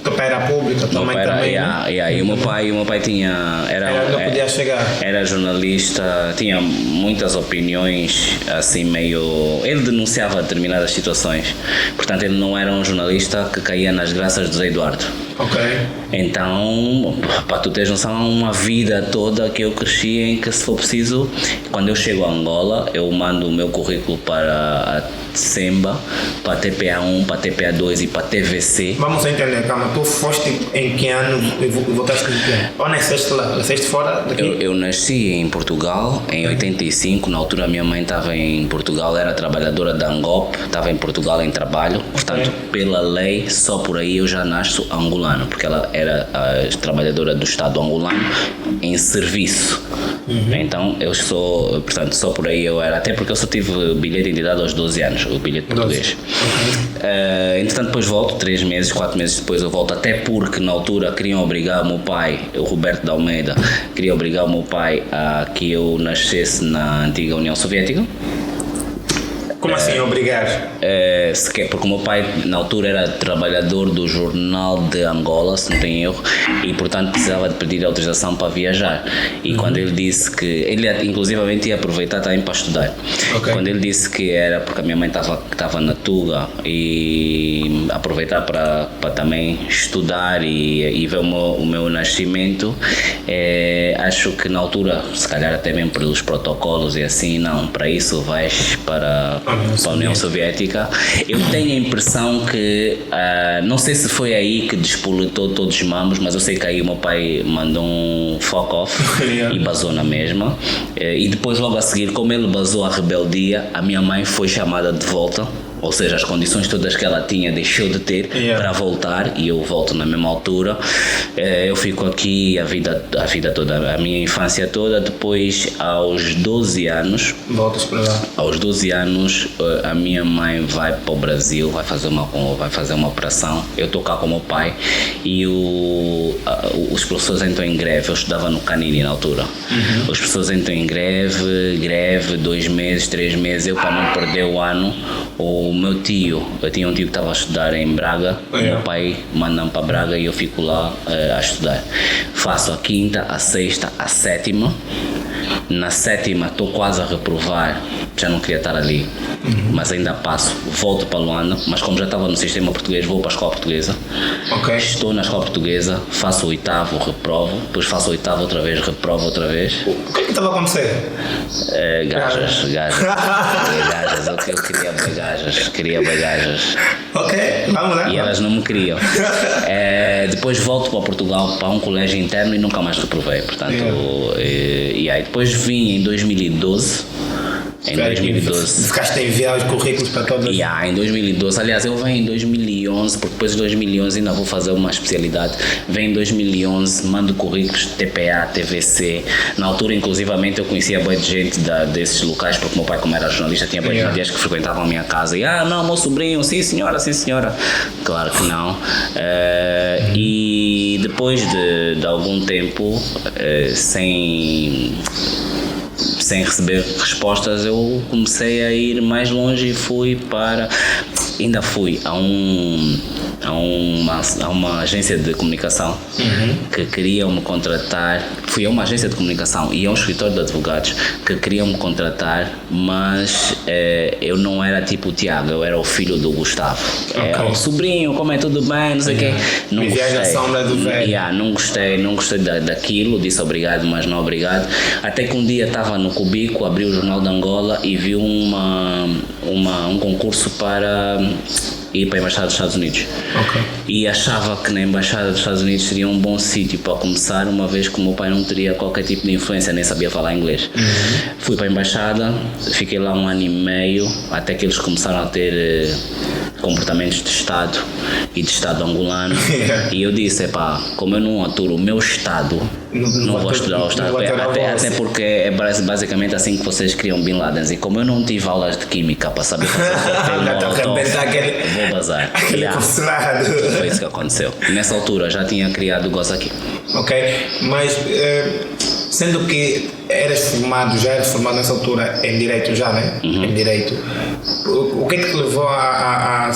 [SPEAKER 1] Teu pai era pública, tua mãe também,
[SPEAKER 2] E o meu pai tinha...
[SPEAKER 1] Não podia chegar.
[SPEAKER 2] Era jornalista, tinha muitas opiniões, assim, meio... Ele denunciava determinadas situações. Portanto, ele não era um jornalista que caía nas graças do Zé Eduardo.
[SPEAKER 1] Ok.
[SPEAKER 2] Então, para tu teres noção, uma vida toda que eu cresci em que, se for preciso, quando eu chego a Angola, eu mando o meu currículo para a SEMBA, para a TPA1, para a TPA2 e para a TVC.
[SPEAKER 1] Vamos entender, calma, tu foste em que ano e voltaste em que ano? Ou nasceste lá? Nasceste fora daqui?
[SPEAKER 2] Eu nasci em Portugal em 85, na altura a minha mãe estava em Portugal, era trabalhadora da Angop, estava em Portugal em trabalho, portanto, pela lei, só por aí eu já nasço angolano, porque ela era a trabalhadora do Estado angolano em serviço. Então eu sou, portanto, só por aí eu era, até porque eu só tive bilhete de identidade aos 12 anos, o bilhete português. Entretanto, depois volto, 3 meses, 4 meses depois eu volto, até porque na altura queriam obrigar o meu pai, o Roberto de Almeida, queria obrigar o meu pai a que eu nascesse na antiga União Soviética.
[SPEAKER 1] Como assim obrigar?
[SPEAKER 2] Porque o meu pai na altura era trabalhador do Jornal de Angola, se não tem erro, e portanto precisava de pedir autorização para viajar. E quando ele disse que... Ele inclusivamente ia aproveitar também para estudar. Quando ele disse que era porque a minha mãe estava na Tuga e aproveitar para também estudar e ver o meu nascimento, acho que na altura, se calhar até mesmo pelos protocolos e assim, não, para isso vais para a União Soviética. Eu tenho a impressão que, não sei se foi aí que despolitou todos os mamos, mas eu sei que aí o meu pai mandou um fuck off e basou na mesma. E depois, logo a seguir, como ele basou a rebeldia, a minha mãe foi chamada de volta. Ou seja, as condições todas que ela tinha deixou de ter para voltar, e eu volto na mesma altura. Eu fico aqui a vida toda, a minha infância toda. Depois, aos 12 anos,
[SPEAKER 1] voltas para lá.
[SPEAKER 2] Aos 12 anos, a minha mãe vai para o Brasil, vai fazer uma operação. Eu estou cá com o meu pai e os professores entram em greve. Eu estudava no Canini na altura. Os professores entram em greve, 2 meses, 3 meses. Eu, para não perder o ano, eu tinha um tio que estava a estudar em Braga, meu pai manda-me para Braga e eu fico lá a estudar. Faço a 5ª, a 6ª, a 7ª. Na 7ª estou quase a reprovar, já não queria estar ali, mas ainda passo, volto para Luanda, mas como já estava no sistema português, vou para a escola portuguesa. Estou na escola portuguesa, faço o 8º, reprovo, depois faço o 8º outra vez, reprovo outra vez.
[SPEAKER 1] O que é que estava a acontecer?
[SPEAKER 2] Gajas, eu queria gajas.
[SPEAKER 1] Vamos lá.
[SPEAKER 2] E elas não me queriam. Depois volto para Portugal, para um colégio interno, e nunca mais reprovei, portanto, e aí depois vim em 2012. Em 2012.
[SPEAKER 1] Ficaste a enviar os currículos para todas?
[SPEAKER 2] Em 2012. Aliás, eu venho em 2011, porque depois de 2011 ainda vou fazer uma especialidade. Venho em 2011, mando currículos TPA, TVC. Na altura, inclusivamente, eu conhecia boa de gente desses locais, porque meu pai, como era jornalista, tinha boa de gente que frequentavam a minha casa. E, não, meu sobrinho, sim senhora. Claro que não. E depois de algum tempo, sem receber respostas, eu comecei a ir mais longe e ainda fui a uma agência de comunicação que queriam me contratar. Fui a uma agência de comunicação e a um escritório de advogados que queriam me contratar, mas eu não era tipo o Tiago, eu era o filho do Gustavo. O sobrinho, como é, tudo bem, não sei o quê. Não gostei. Não gostei daquilo, disse obrigado, mas não obrigado. Até que um dia estava no Cubico, abri o Jornal de Angola e vi um concurso para ir para a Embaixada dos Estados Unidos. E achava que na Embaixada dos Estados Unidos seria um bom sítio para começar, uma vez que o meu pai não teria qualquer tipo de influência, nem sabia falar inglês. Fui para a Embaixada, fiquei lá 1 ano e meio, até que eles começaram a ter comportamentos de Estado e de Estado angolano. E eu disse, como eu não aturo o meu Estado, não vou estudar o Estado, até porque é basicamente assim que vocês criam Bin Laden. E como eu não tive aulas de química para saber fazer vou bazar. Foi isso que aconteceu. E nessa altura já tinha criado o Goza aqui.
[SPEAKER 1] Mas sendo que já eras formado nessa altura em Direito já, né? Em Direito. O que é que te levou a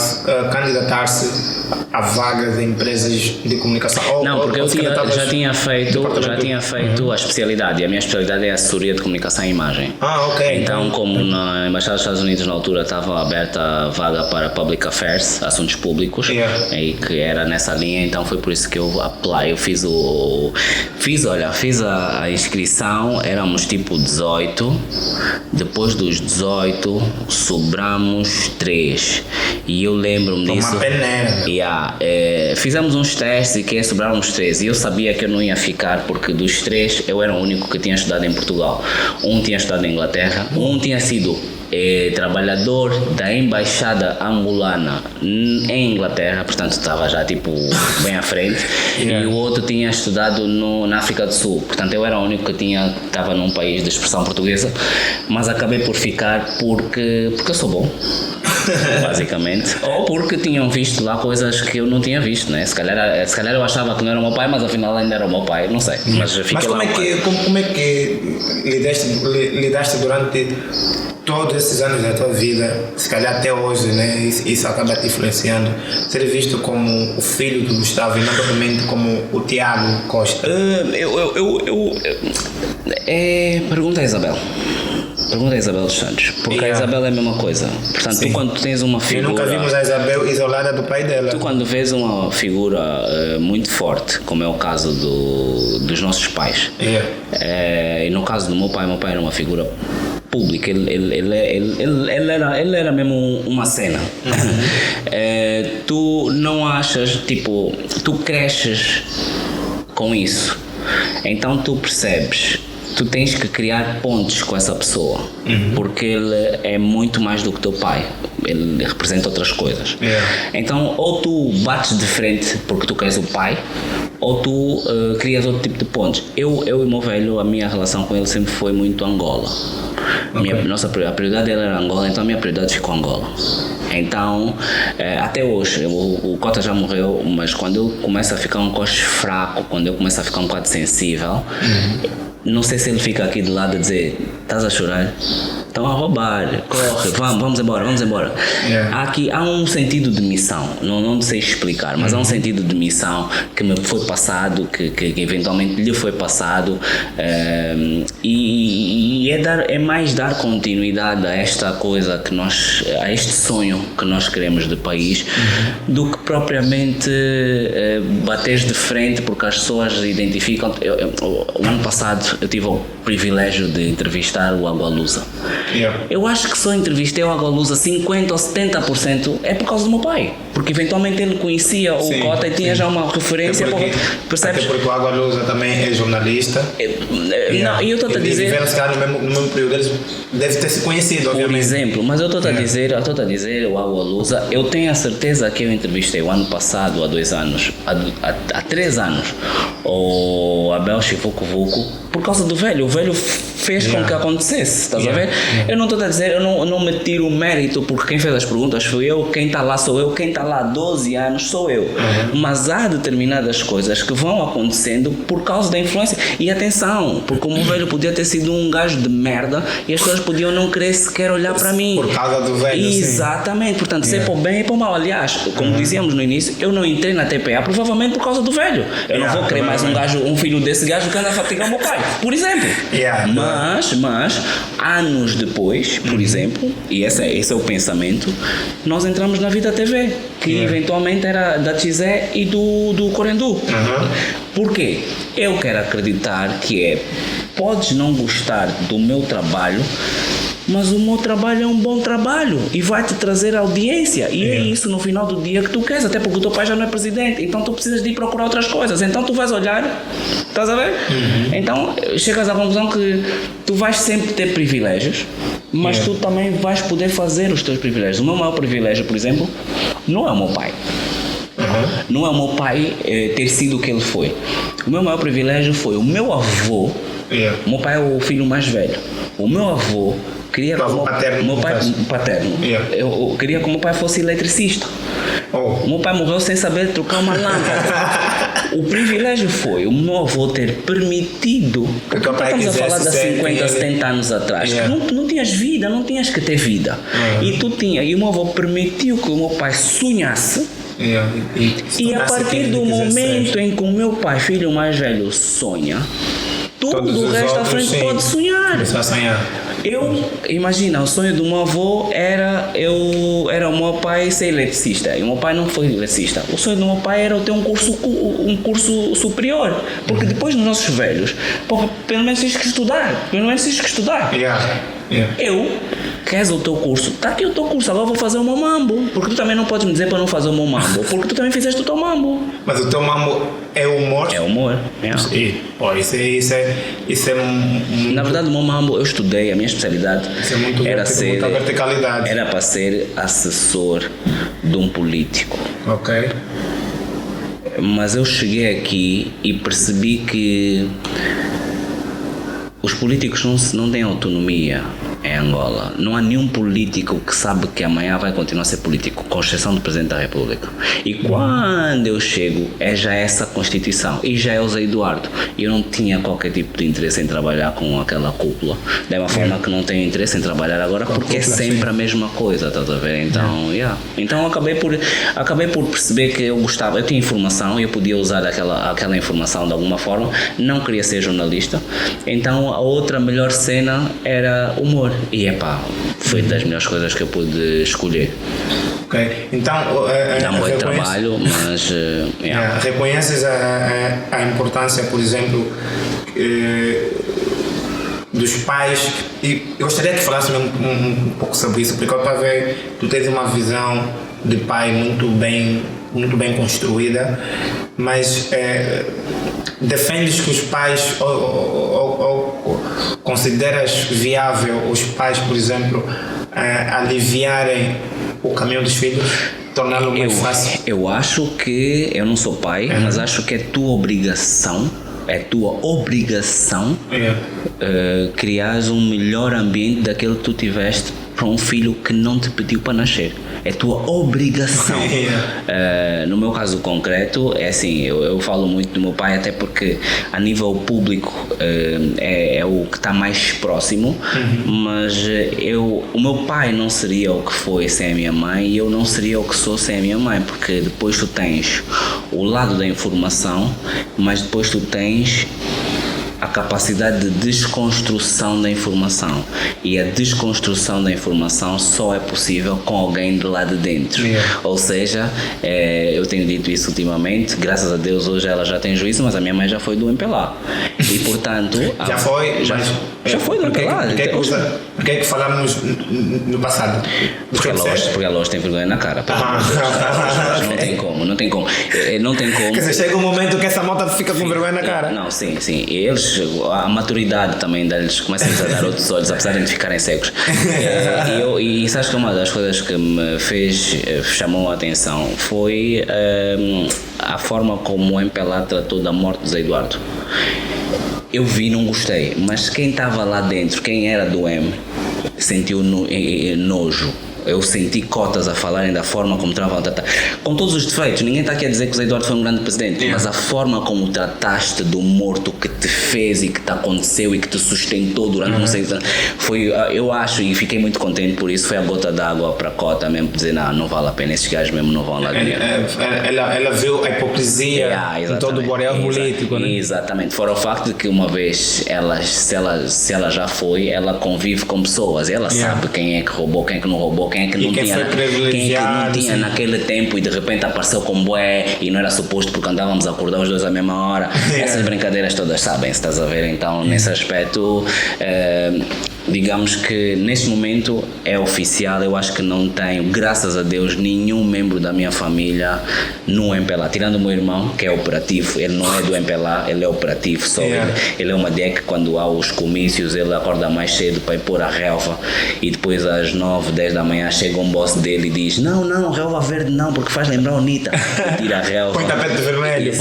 [SPEAKER 1] candidatar candidatar-se a vagas de empresas de comunicação?
[SPEAKER 2] Não, porque eu já tinha feito a especialidade, e a minha especialidade é a assessoria de comunicação e imagem.
[SPEAKER 1] Ok.
[SPEAKER 2] Então, como na Embaixada dos Estados Unidos na altura estava aberta a vaga para Public Affairs, assuntos públicos, e que era nessa linha, então foi por isso que eu fiz a inscrição, éramos tipo 18, depois dos 18 sobramos 3, e eu lembro-me disso.
[SPEAKER 1] Uma peneira.
[SPEAKER 2] Fizemos uns testes e que sobraram os 3, e eu sabia que eu não ia ficar, porque dos 3 eu era o único que tinha estudado em Portugal. Um tinha estudado em Inglaterra, um tinha sido trabalhador da embaixada angolana em Inglaterra, portanto estava já tipo bem à frente, e o outro tinha estudado na África do Sul, portanto eu era o único que estava num país de expressão portuguesa, mas acabei por ficar porque eu sou bom, basicamente, ou porque tinham visto lá coisas que eu não tinha visto, né? Se calhar eu achava que não era o meu pai, mas afinal ainda era o meu pai, não sei, mas
[SPEAKER 1] como é que lidaste durante todos esses anos da tua vida, se calhar até hoje, né? Isso acaba te influenciando, ser visto como o filho do Gustavo e não propriamente como o Tiago Costa?
[SPEAKER 2] Pergunta a Isabel. Pergunta a Isabel dos Santos, porque a Isabel é a mesma coisa. Portanto, sim. Tu quando tens uma figura...
[SPEAKER 1] E nunca vimos a Isabel isolada do pai dela.
[SPEAKER 2] Tu quando vês uma figura muito forte, como é o caso dos nossos pais, e no caso do meu pai era uma figura pública, ele era mesmo uma cena. Tu não achas, tipo, tu cresces com isso, então tu percebes, tu tens que criar pontos com essa pessoa, porque ele é muito mais do que teu pai, ele representa outras coisas. Então ou tu bates de frente porque tu queres o pai, ou tu crias outro tipo de pontos. Eu e o meu velho, a minha relação com ele sempre foi muito Angola. A prioridade dele era Angola, então a minha prioridade ficou Angola. Então, até hoje, o Cota já morreu, mas quando eu começo a ficar um bocado fraco, quando eu começo a ficar um bocado sensível, não sei se ele fica aqui do lado a dizer: estás a chorar? Estão a roubar, corre, vamos embora. Aqui há um sentido de missão, não sei explicar, mas há um sentido de missão que me foi passado, que eventualmente lhe foi passado, e é mais dar continuidade a esta coisa a este sonho que nós queremos de país, do que propriamente bater de frente, porque as pessoas identificam. O ano passado eu tive o privilégio de entrevistar o Agualusa. Eu acho que só entrevistei o Agualusa 50% ou 70% é por causa do meu pai, porque eventualmente ele conhecia o Cota e tinha já uma referência.
[SPEAKER 1] Percebes? Até porque o Agualusa também é jornalista.
[SPEAKER 2] Não, e eu estou a dizer,
[SPEAKER 1] no mesmo período eles devem ter se conhecido, obviamente.
[SPEAKER 2] Por exemplo, mas eu estou a dizer o Agualusa, eu tenho a certeza que eu entrevistei o ano passado, há 2 anos, há 3 anos, o Abel Chivuco por causa do velho. O velho fez com que acontecesse, estás a ver? Eu não estou a dizer, eu não me tiro o mérito, porque quem fez as perguntas fui eu, quem está lá sou eu, quem está lá há 12 anos sou eu. Mas há determinadas coisas que vão acontecendo por causa da influência. E atenção, porque o meu velho podia ter sido um gajo de merda e as pessoas podiam não querer sequer olhar para mim.
[SPEAKER 1] Por causa do velho.
[SPEAKER 2] Exatamente, sim. Portanto, se é para o bem e para o mal. Aliás, como dizíamos no início, eu não entrei na TPA provavelmente por causa do velho. Eu não vou querer mais um filho desse gajo que anda a fatigar o meu pai, por exemplo. Mas anos depois, por exemplo, e esse é o pensamento, nós entramos na Vida TV, que eventualmente era da Tizé e do Corendu. Por quê? Eu quero acreditar que podes não gostar do meu trabalho, mas o meu trabalho é um bom trabalho e vai te trazer audiência, e é isso no final do dia que tu queres, até porque o teu pai já não é presidente, então tu precisas de ir procurar outras coisas, então tu vais olhar, estás a ver? Então chegas à conclusão que tu vais sempre ter privilégios, mas tu também vais poder fazer os teus privilégios. O meu maior privilégio, por exemplo, não é o meu pai. Não é o meu pai ter sido o que ele foi. O meu maior privilégio foi o meu avô. O meu pai é o filho mais velho. O meu avô queria que meu pai paterno. Eu queria que o meu pai fosse eletricista. O meu pai morreu sem saber trocar uma lâmpada. O privilégio foi o meu avô ter permitido, porque estamos a falar de 50, 70 anos atrás, que não tinhas vida, não tinhas que ter vida. E o meu avô permitiu que o meu pai sonhasse. E a partir do momento em que o meu pai, filho mais velho, sonha, todo o resto à frente pode sonhar. Imagina, o sonho do meu avô era o meu pai ser eletricista, e o meu pai não foi eletricista. O sonho do meu pai era ter um curso superior, porque depois dos nossos velhos, pelo menos tens que estudar, queres o teu curso? Está aqui o teu curso, agora vou fazer o meu mambo. Porque tu também não podes me dizer para não fazer o meu mambo, porque tu também fizeste o teu mambo.
[SPEAKER 1] Mas o teu mambo é humor?
[SPEAKER 2] É humor.
[SPEAKER 1] Isso é
[SPEAKER 2] Na verdade, o meu mambo, eu estudei, a minha especialidade
[SPEAKER 1] muita verticalidade.
[SPEAKER 2] Era para ser assessor de um político.
[SPEAKER 1] Ok.
[SPEAKER 2] Mas eu cheguei aqui e percebi que os políticos não têm autonomia em Angola. Não há nenhum político que sabe que amanhã vai continuar a ser político, com exceção do Presidente da República. E quando eu chego, já é essa Constituição e já é o Zé Eduardo. Eu não tinha qualquer tipo de interesse em trabalhar com aquela cúpula. Da mesma forma que não tenho interesse em trabalhar agora, porque é sempre a mesma coisa, estás a ver? Então, então acabei por perceber que eu gostava, eu tinha informação e eu podia usar aquela informação de alguma forma. Não queria ser jornalista. Então a outra melhor cena era humor. E foi das melhores coisas que eu pude escolher.
[SPEAKER 1] Ok, então
[SPEAKER 2] dá muito trabalho, mas
[SPEAKER 1] reconheces a importância, por exemplo, dos pais, e eu gostaria que falasse um pouco sobre isso, porque eu para ver, tu tens uma visão de pai muito bem construída, mas defendes que os pais ou consideras viável os pais, por exemplo, aliviarem o caminho dos filhos, torná-lo mais fácil?
[SPEAKER 2] Eu acho que, eu não sou pai, mas acho que é tua obrigação criares um melhor ambiente daquele que tu tiveste para um filho que não te pediu para nascer. É tua obrigação. No meu caso concreto, é assim, eu falo muito do meu pai, até porque a nível público é o que está mais próximo, mas o meu pai não seria o que foi sem a minha mãe, e eu não seria o que sou sem a minha mãe, porque depois tu tens o lado da informação, mas depois tu tens a capacidade de desconstrução da informação, e a desconstrução da informação só é possível com alguém de lá de dentro. Ou seja, eu tenho dito isso ultimamente, graças a Deus hoje ela já tem juízo, mas a minha mãe já foi do MPLA e portanto
[SPEAKER 1] já foi
[SPEAKER 2] do MPLA.
[SPEAKER 1] Por que é que falamos no passado?
[SPEAKER 2] Porque ela hoje tem vergonha na cara. Não tem como.
[SPEAKER 1] Quer dizer, chega um momento que essa malta fica com vergonha na cara.
[SPEAKER 2] Não, sim. Eles, a maturidade também deles começa a dar outros olhos, apesar de ficarem cegos. E sabes que uma das coisas que me chamou a atenção foi a forma como o MPLA tratou da morte de Zé Eduardo. Eu vi, não gostei, mas quem estava lá dentro, quem era do M, sentiu nojo. Eu senti cotas a falarem da forma como estavam a tratar, com todos os defeitos. Ninguém está aqui a dizer que o Zé Eduardo foi um grande presidente, mas a forma como trataste do morto que te fez e que te aconteceu e que te sustentou durante não sei anos, foi, eu acho, e fiquei muito contente por isso, foi a gota d'água para a cota mesmo, dizer não vale a pena, esses gajos mesmo não vão lá ganhar.
[SPEAKER 1] Ela viu a hipocrisia em todo o boreal político, né?
[SPEAKER 2] Exatamente, fora o facto de que uma vez se ela já foi, ela convive com pessoas, ela sabe quem é que roubou, quem é que não roubou, quem é que não tinha naquele tempo e de repente apareceu com bué e não era suposto porque andávamos a acordar os dois à mesma hora. Essas brincadeiras todas sabem, se estás a ver. Então nesse aspecto digamos que neste momento é oficial. Eu acho que não tenho, graças a Deus, nenhum membro da minha família no MPLA, tirando o meu irmão, que é operativo. Ele não é do MPLA, ele é operativo só. Ele é uma ideia que quando há os comícios ele acorda mais cedo para ir pôr a relva e depois às 9, 10 da manhã chega um boss dele e diz não, relva verde não, porque faz lembrar o Nita, e tira a relva.
[SPEAKER 1] Põe tapete vermelho.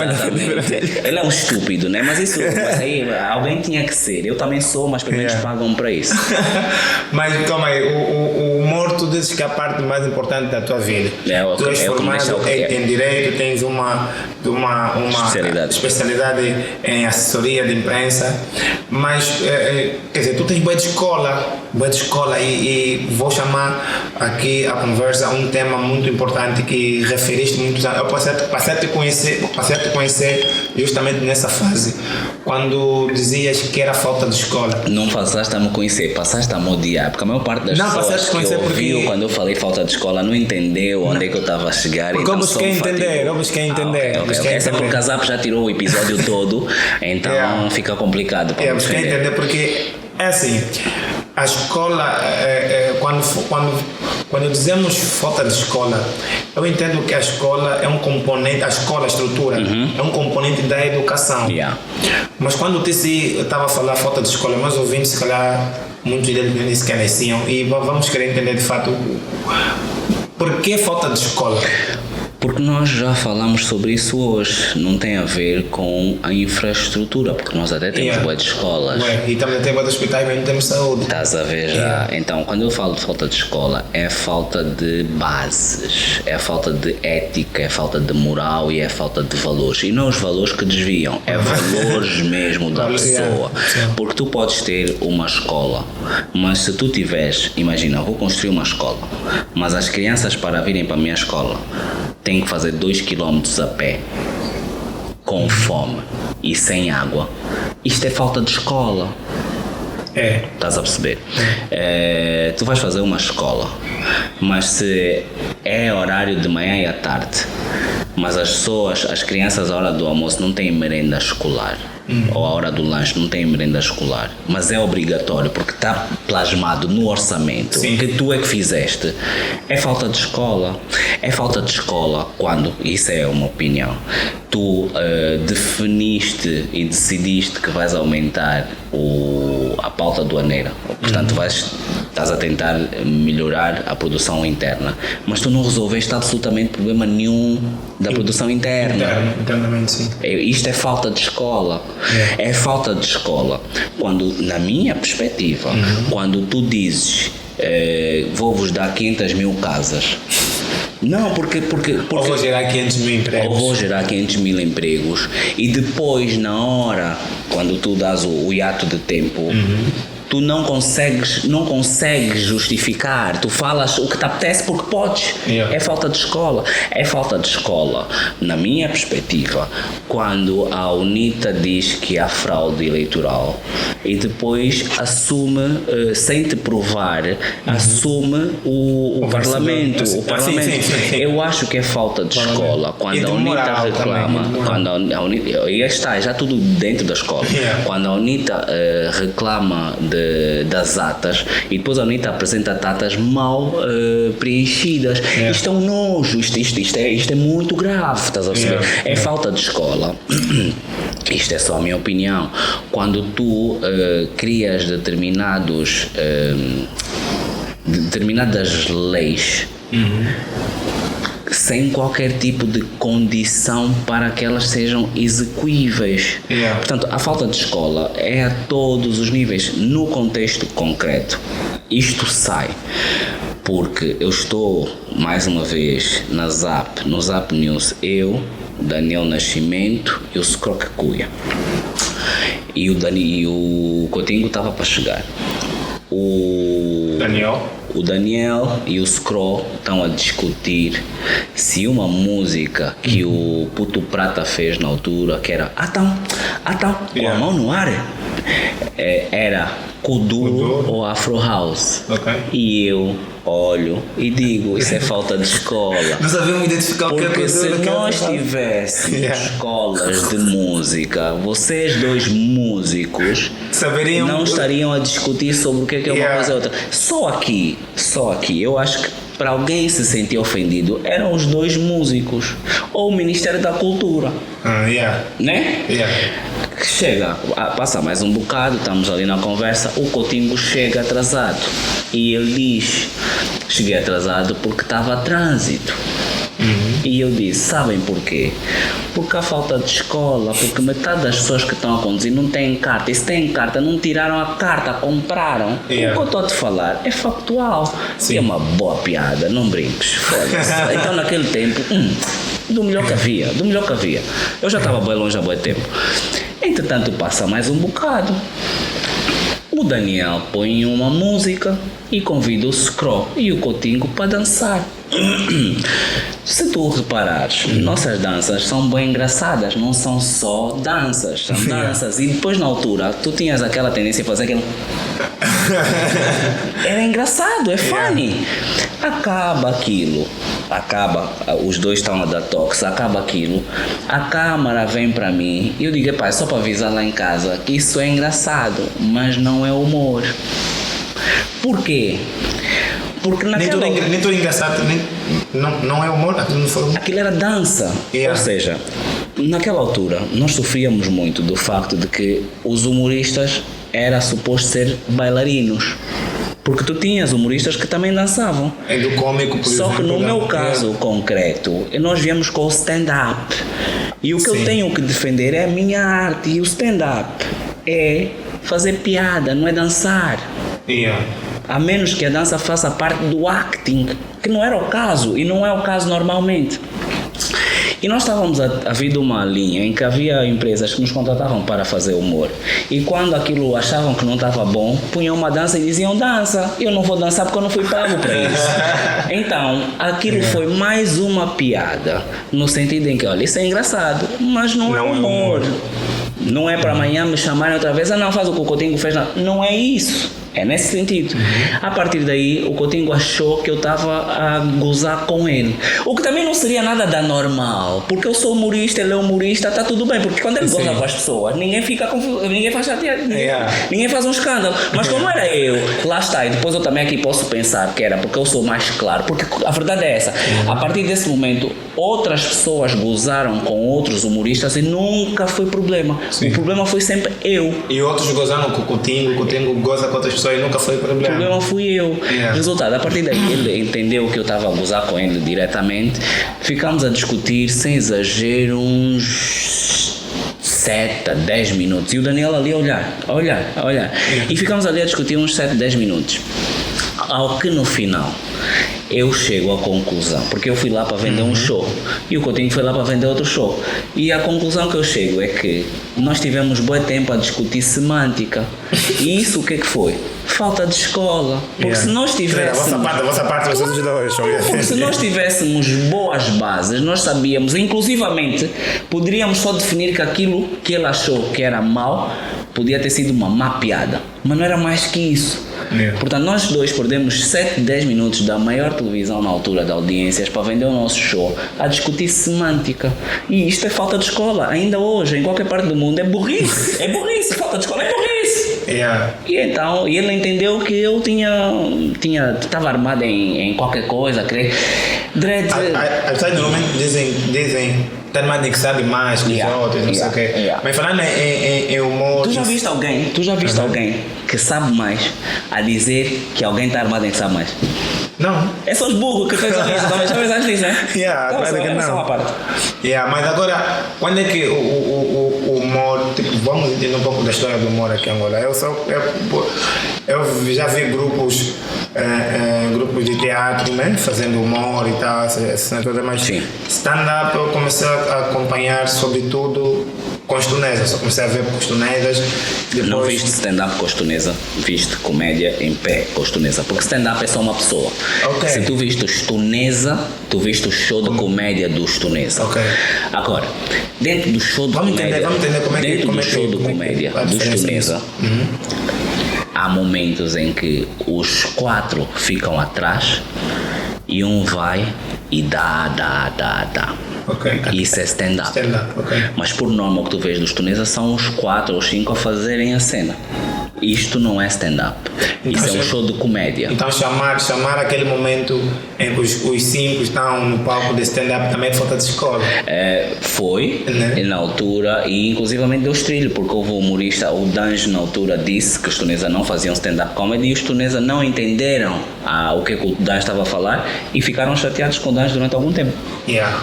[SPEAKER 2] Ele é um estúpido, né? Mas aí alguém tinha que ser. Eu também sou, mas pelo menos pagam para isso.
[SPEAKER 1] Mas calma aí, o humor, tu dizes que é a parte mais importante da tua vida. Tu és formado em Direito, tens uma especialidade em assessoria de imprensa, mas quer dizer, tu tens boa de escola e vou chamar aqui a conversa um tema muito importante que referiste muitos anos. Eu passei a te conhecer justamente nessa fase, quando dizias que era falta de escola.
[SPEAKER 2] Não passaste a me conhecer, passaste a me odiar, porque a maior parte das pessoas que ouviu quando eu falei falta de escola não entendeu onde é que eu estava a chegar.
[SPEAKER 1] Porque eu busquei entender.
[SPEAKER 2] Essa porque o Casap já tirou o episódio todo, então fica complicado para
[SPEAKER 1] busquei entender, porque é assim, a escola, quando dizemos falta de escola, eu entendo que a escola é um componente, a estrutura, é um componente da educação. Mas quando eu estava a falar falta de escola, meus ouvintes, se calhar, muitos deles nem sequer nasciam, e vamos querer entender de fato por que falta de escola.
[SPEAKER 2] Porque nós já falamos sobre isso hoje, não tem a ver com a infraestrutura, porque nós até temos boas escolas.
[SPEAKER 1] E também temos hospitais, mas não temos saúde.
[SPEAKER 2] Estás a ver já? Então, quando eu falo de falta de escola, é falta de bases, é falta de ética, é falta de moral e é falta de valores. E não os valores que desviam, é valores mesmo da pessoa. Porque tu podes ter uma escola, mas se tu tiveres, imagina, vou construir uma escola, mas as crianças para virem para a minha escola têm que fazer 2 km a pé, com fome e sem água. Isto é falta de escola. Estás a perceber? Tu vais fazer uma escola, mas se é horário de manhã e à tarde, mas as crianças à hora do almoço não têm merenda escolar, ou à hora do lanche não têm merenda escolar, mas é obrigatório porque está plasmado no orçamento que tu é que fizeste, é falta de escola. É falta de escola quando, isso é uma opinião, tu definiste e decidiste que vais aumentar a pauta aduaneira, portanto estás a tentar melhorar a produção interna, mas tu não resolveste absolutamente problema nenhum da produção interna.
[SPEAKER 1] Internamente, sim.
[SPEAKER 2] Isto é falta de escola. É falta de escola quando, na minha perspectiva, quando tu dizes vou-vos dar 500 mil casas. Não, porque
[SPEAKER 1] ou vou gerar 500 mil empregos.
[SPEAKER 2] Ou vou gerar 500 mil empregos e depois, na hora, quando tu dás o hiato de tempo, tu não consegues justificar, tu falas o que te apetece porque podes. É falta de escola. É falta de escola, na minha perspectiva, quando a UNITA diz que há fraude eleitoral e depois assume, sem te provar, assume o Parlamento. O Parlamento. Sim. Eu acho que é falta de escola quando a UNITA reclama, quando a UNITA, e está já tudo dentro da escola, quando a UNITA reclama das atas e depois a UNITA apresenta atas mal preenchidas. Isto é um nojo, isto é muito grave, estás a perceber? É falta de escola. Isto é só a minha opinião. Quando tu crias determinadas leis sem qualquer tipo de condição para que elas sejam execuíveis. Portanto, a falta de escola é a todos os níveis. No contexto concreto, isto sai porque eu estou, mais uma vez, no Zap News, eu, Daniel Nascimento e o Scroque Cuia. E o Coutinho estava para chegar. O Daniel e o Scro estão a discutir se uma música que o Puto Prata fez na altura, que era com a mão no ar, era Kuduro ou Afro House. E eu olho e digo, isso é falta de escola.
[SPEAKER 1] Não sabemos identificar o que é
[SPEAKER 2] porque se nós tivéssemos escolas de música, vocês dois músicos não estariam a discutir sobre o que é uma coisa ou outra. Só aqui, eu acho que para alguém se sentir ofendido eram os dois músicos ou o Ministério da Cultura. Né? Chega, passa mais um bocado, estamos ali na conversa, o Coutinho chega atrasado e ele diz: cheguei atrasado porque estava a trânsito. E eu disse, sabem porquê? Porque há falta de escola, porque metade das pessoas que estão a conduzir não têm carta, e se têm carta não tiraram a carta, compraram. O que eu estou a te falar é factual. E é uma boa piada, não brinques, foda-se. Então naquele tempo, do melhor que havia. Eu já estava bem longe há bom tempo. Entretanto passa mais um bocado. O Daniel põe uma música e convida o Scro e o Coutinho para dançar. Se tu reparares, nossas danças são bem engraçadas, não são só danças, são danças. E depois na altura, tu tinhas aquela tendência a fazer aquilo. Era engraçado, é funny. Acaba aquilo, os dois estão a dar toques, acaba aquilo, a câmara vem para mim e eu digo, pai, só para avisar lá em casa que isso é engraçado, mas não é humor. Por quê? Porque naquela...
[SPEAKER 1] Nem tudo engraçado, não é humor,
[SPEAKER 2] aquilo era dança, ou seja, naquela altura nós sofríamos muito do facto de que os humoristas era suposto ser bailarinos. Porque tu tinhas humoristas que também dançavam.
[SPEAKER 1] É do cômico, por exemplo.
[SPEAKER 2] Só que no meu caso concreto, nós viemos com o stand-up. E o que eu tenho que defender é a minha arte. E o stand-up é fazer piada, não é dançar. A menos que a dança faça parte do acting, que não era o caso, e não é o caso normalmente. E nós estávamos a vir de uma linha em que havia empresas que nos contratavam para fazer humor. E quando aquilo achavam que não estava bom, punham uma dança e diziam, dança. Eu não vou dançar porque eu não fui pago para isso. Então, aquilo foi mais uma piada, no sentido em que, olha, isso é engraçado, mas não é humor. Não é para amanhã me chamarem outra vez, não, faz o que o Coutinho fez. Não é isso. É nesse sentido. A partir daí, o Coutinho achou que eu estava a gozar com ele. O que também não seria nada da normal. Porque eu sou humorista, ele é humorista, está tudo bem. Porque quando ele goza com as pessoas, ninguém fica confuso, ninguém faz chateado, ninguém faz um escândalo. Mas como era eu, lá está. E depois eu também aqui posso pensar que era porque eu sou mais claro. Porque a verdade é essa. A partir desse momento, outras pessoas gozaram com outros humoristas e nunca foi problema. O problema foi sempre eu.
[SPEAKER 1] E outros gozaram com o Coutinho goza com outras pessoas e nunca foi problema.
[SPEAKER 2] O problema fui eu. Resultado, a partir daí ele entendeu que eu estava a gozar com ele diretamente. Ficámos a discutir, sem exagero, uns 7 a 10 minutos. E o Daniel ali a olhar. E ficámos ali a discutir uns 7 a 10 minutos. Ao que no final eu chego à conclusão, porque eu fui lá para vender um show e o Coutinho foi lá para vender outro show, e a conclusão que eu chego é que nós tivemos bom tempo a discutir semântica. E isso o que é que foi? Falta de escola. Porque se nós tivéssemos...
[SPEAKER 1] A vossa parte vocês dois.
[SPEAKER 2] Porque se nós tivéssemos boas bases, nós sabíamos, inclusivamente, poderíamos só definir que aquilo que ele achou que era mau podia ter sido uma má piada, mas não era mais que isso. Portanto, nós dois perdemos 7, 10 minutos da maior televisão na altura de audiências para vender o nosso show a discutir semântica. E isto é falta de escola. Ainda hoje, em qualquer parte do mundo, é burrice. Falta de escola é burrice. E então, ele entendeu que eu estava armado em qualquer coisa. Dread...
[SPEAKER 1] Dizem está armado em que sabe mais que os outros, não sei o quê. Mas falando em humor...
[SPEAKER 2] Tu já viste alguém que sabe mais a dizer que alguém está armado em que sabe mais?
[SPEAKER 1] Não.
[SPEAKER 2] É só os burros que pensam nisso, também já pensaste nisso, né?
[SPEAKER 1] Claro que não. Mas agora, quando é que o humor, tipo, vamos entender um pouco da história do humor aqui em Angola. Eu já vi grupos de teatro, né, fazendo humor e tal, essa coisa, mas stand-up eu comecei a acompanhar sobretudo costunesa, só comecei a ver costunesas. Depois...
[SPEAKER 2] Não viste stand-up costunesa, viste comédia em pé costunesa, porque stand-up é só uma pessoa. Se tu viste o Stunesa, tu viste o show de comédia do Stunesa. Agora, dentro do show de comédia, dentro do show de comédia do Stunesa, há momentos em que os 4 ficam atrás e um vai e dá. Isso é stand-up. Mas por norma o que tu vês dos tunesas são os 4 ou 5 a fazerem a cena. isto não é stand-up.
[SPEAKER 1] Então,
[SPEAKER 2] Isso é um show de comédia.
[SPEAKER 1] Então chamar aquele momento em que os cinco estão no palco de stand-up também é falta de escola.
[SPEAKER 2] Foi,
[SPEAKER 1] Né?
[SPEAKER 2] na altura, e inclusivamente deu estrilho, porque houve um humorista, o Danjo na altura disse que os tunesas não faziam stand-up comedy e os tunesas não entenderam o que o Danjo estava a falar e ficaram chateados com o Danjo durante algum tempo.
[SPEAKER 1] Yeah.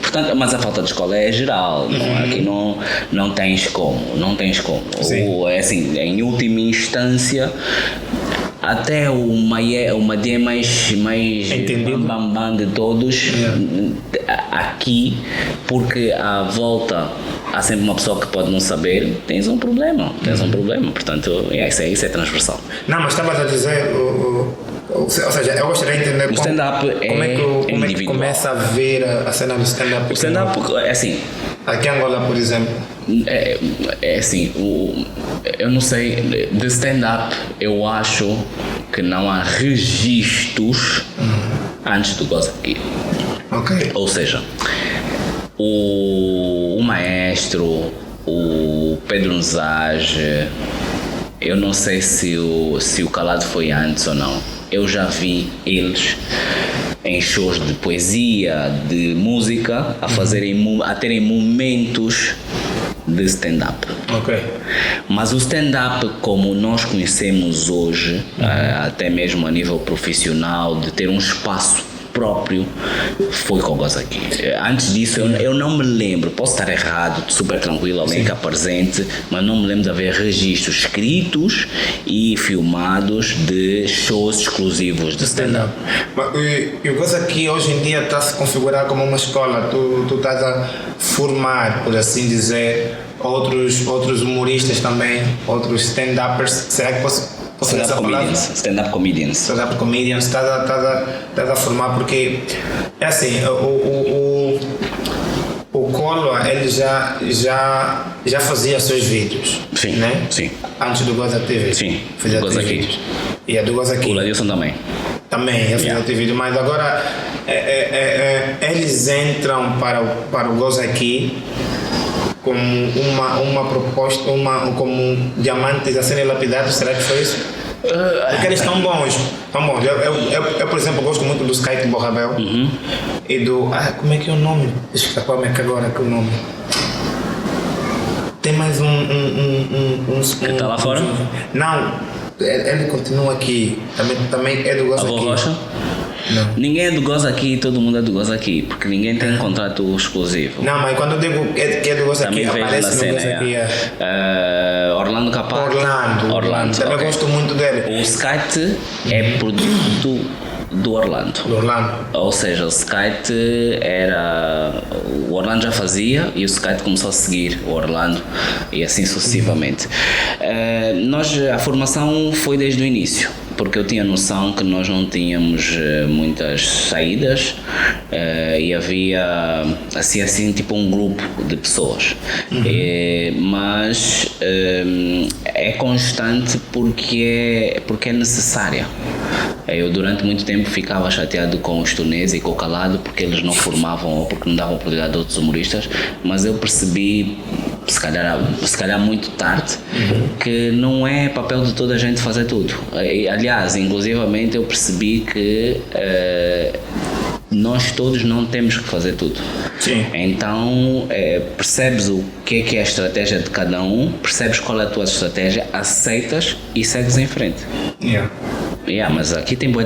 [SPEAKER 2] Portanto, mas a falta de escola é geral, aqui não tens como.
[SPEAKER 1] Sim.
[SPEAKER 2] É assim, em última instância, até o Madie mais
[SPEAKER 1] Entendido.
[SPEAKER 2] bambam de todos, aqui, porque à volta há sempre uma pessoa que pode não saber, tens um problema, portanto, isso é transversal.
[SPEAKER 1] Não, mas estavas a dizer, ou seja, eu gostaria de entender
[SPEAKER 2] O stand-up
[SPEAKER 1] como é que
[SPEAKER 2] individual.
[SPEAKER 1] começa a ver a cena do stand-up.
[SPEAKER 2] O stand-up é assim,
[SPEAKER 1] Aqui em Angola, por exemplo.
[SPEAKER 2] é assim, eu não sei, de stand-up eu acho que não há registros antes do Goza Aqui.
[SPEAKER 1] Ok.
[SPEAKER 2] Ou seja, o maestro, o Pedro Nzage, eu não sei se o Calado foi antes ou não. Eu já vi eles em shows de poesia, de música, a terem momentos de stand-up.
[SPEAKER 1] Ok.
[SPEAKER 2] Mas o stand-up como nós conhecemos hoje, até mesmo a nível profissional, de ter um espaço próprio, foi com o Goza Aqui. Antes disso eu não me lembro, posso estar errado, super tranquilo, alguém que apresente, mas não me lembro de haver registros escritos e filmados de shows exclusivos de stand-up.
[SPEAKER 1] E o Goza Aqui hoje em dia está a se configurar como uma escola. Tu estás a formar, por assim dizer, outros humoristas também, outros stand-uppers. Será que posso
[SPEAKER 2] Stand-up comedians.
[SPEAKER 1] Stand-up comedians, estás a formar, porque é assim, o Colo, ele já fazia seus vídeos.
[SPEAKER 2] Sim,
[SPEAKER 1] né?
[SPEAKER 2] sim.
[SPEAKER 1] Antes do Goza TV.
[SPEAKER 2] Sim,
[SPEAKER 1] fazia
[SPEAKER 2] do Goza Aqui.
[SPEAKER 1] vídeos. E a do Goza Aqui
[SPEAKER 2] O Ladilson também.
[SPEAKER 1] também ia fazer vídeo, mas agora eles entram para o Goza Aqui como uma proposta, como diamantes a serem lapidados. Será que foi isso? Porque eles estão bons. Eu, por exemplo, gosto muito do Skype Borrabel e do. Como é que é o nome? Deixa eu escapar-me aqui agora que é o nome. Tem mais
[SPEAKER 2] Que está lá fora?
[SPEAKER 1] Não, ele continua aqui. Também é do Goza
[SPEAKER 2] Avô
[SPEAKER 1] Aqui.
[SPEAKER 2] Rocha?
[SPEAKER 1] Não.
[SPEAKER 2] Ninguém é do Goza Aqui, todo mundo é do Goza Aqui, porque ninguém tem contrato exclusivo.
[SPEAKER 1] Não, mas quando eu digo que é do Goza Aqui,
[SPEAKER 2] Também vejo na
[SPEAKER 1] aparece no
[SPEAKER 2] cena.
[SPEAKER 1] Goza Aqui.
[SPEAKER 2] Orlando Capato. Orlando.
[SPEAKER 1] Também
[SPEAKER 2] Ok.
[SPEAKER 1] gosto muito dele.
[SPEAKER 2] O Skate é produto do Orlando.
[SPEAKER 1] Do Orlando.
[SPEAKER 2] Ou seja, o Skate era. O Orlando já fazia e o Skate começou a seguir o Orlando e assim sucessivamente. A formação foi desde o início, porque eu tinha noção que nós não tínhamos muitas saídas e havia assim tipo um grupo de pessoas. Mas é constante porque é necessária. Eu durante muito tempo ficava chateado com os tuneses e com o Calado porque eles não formavam ou porque não davam oportunidade a outros humoristas, mas eu percebi, se calhar muito tarde, que não é papel de toda a gente fazer tudo. Aliás, inclusivamente eu percebi que nós todos não temos que fazer tudo.
[SPEAKER 1] Sim.
[SPEAKER 2] Então percebes o que é a estratégia de cada um, percebes qual é a tua estratégia, aceitas e segues em frente. Mas aqui tem bué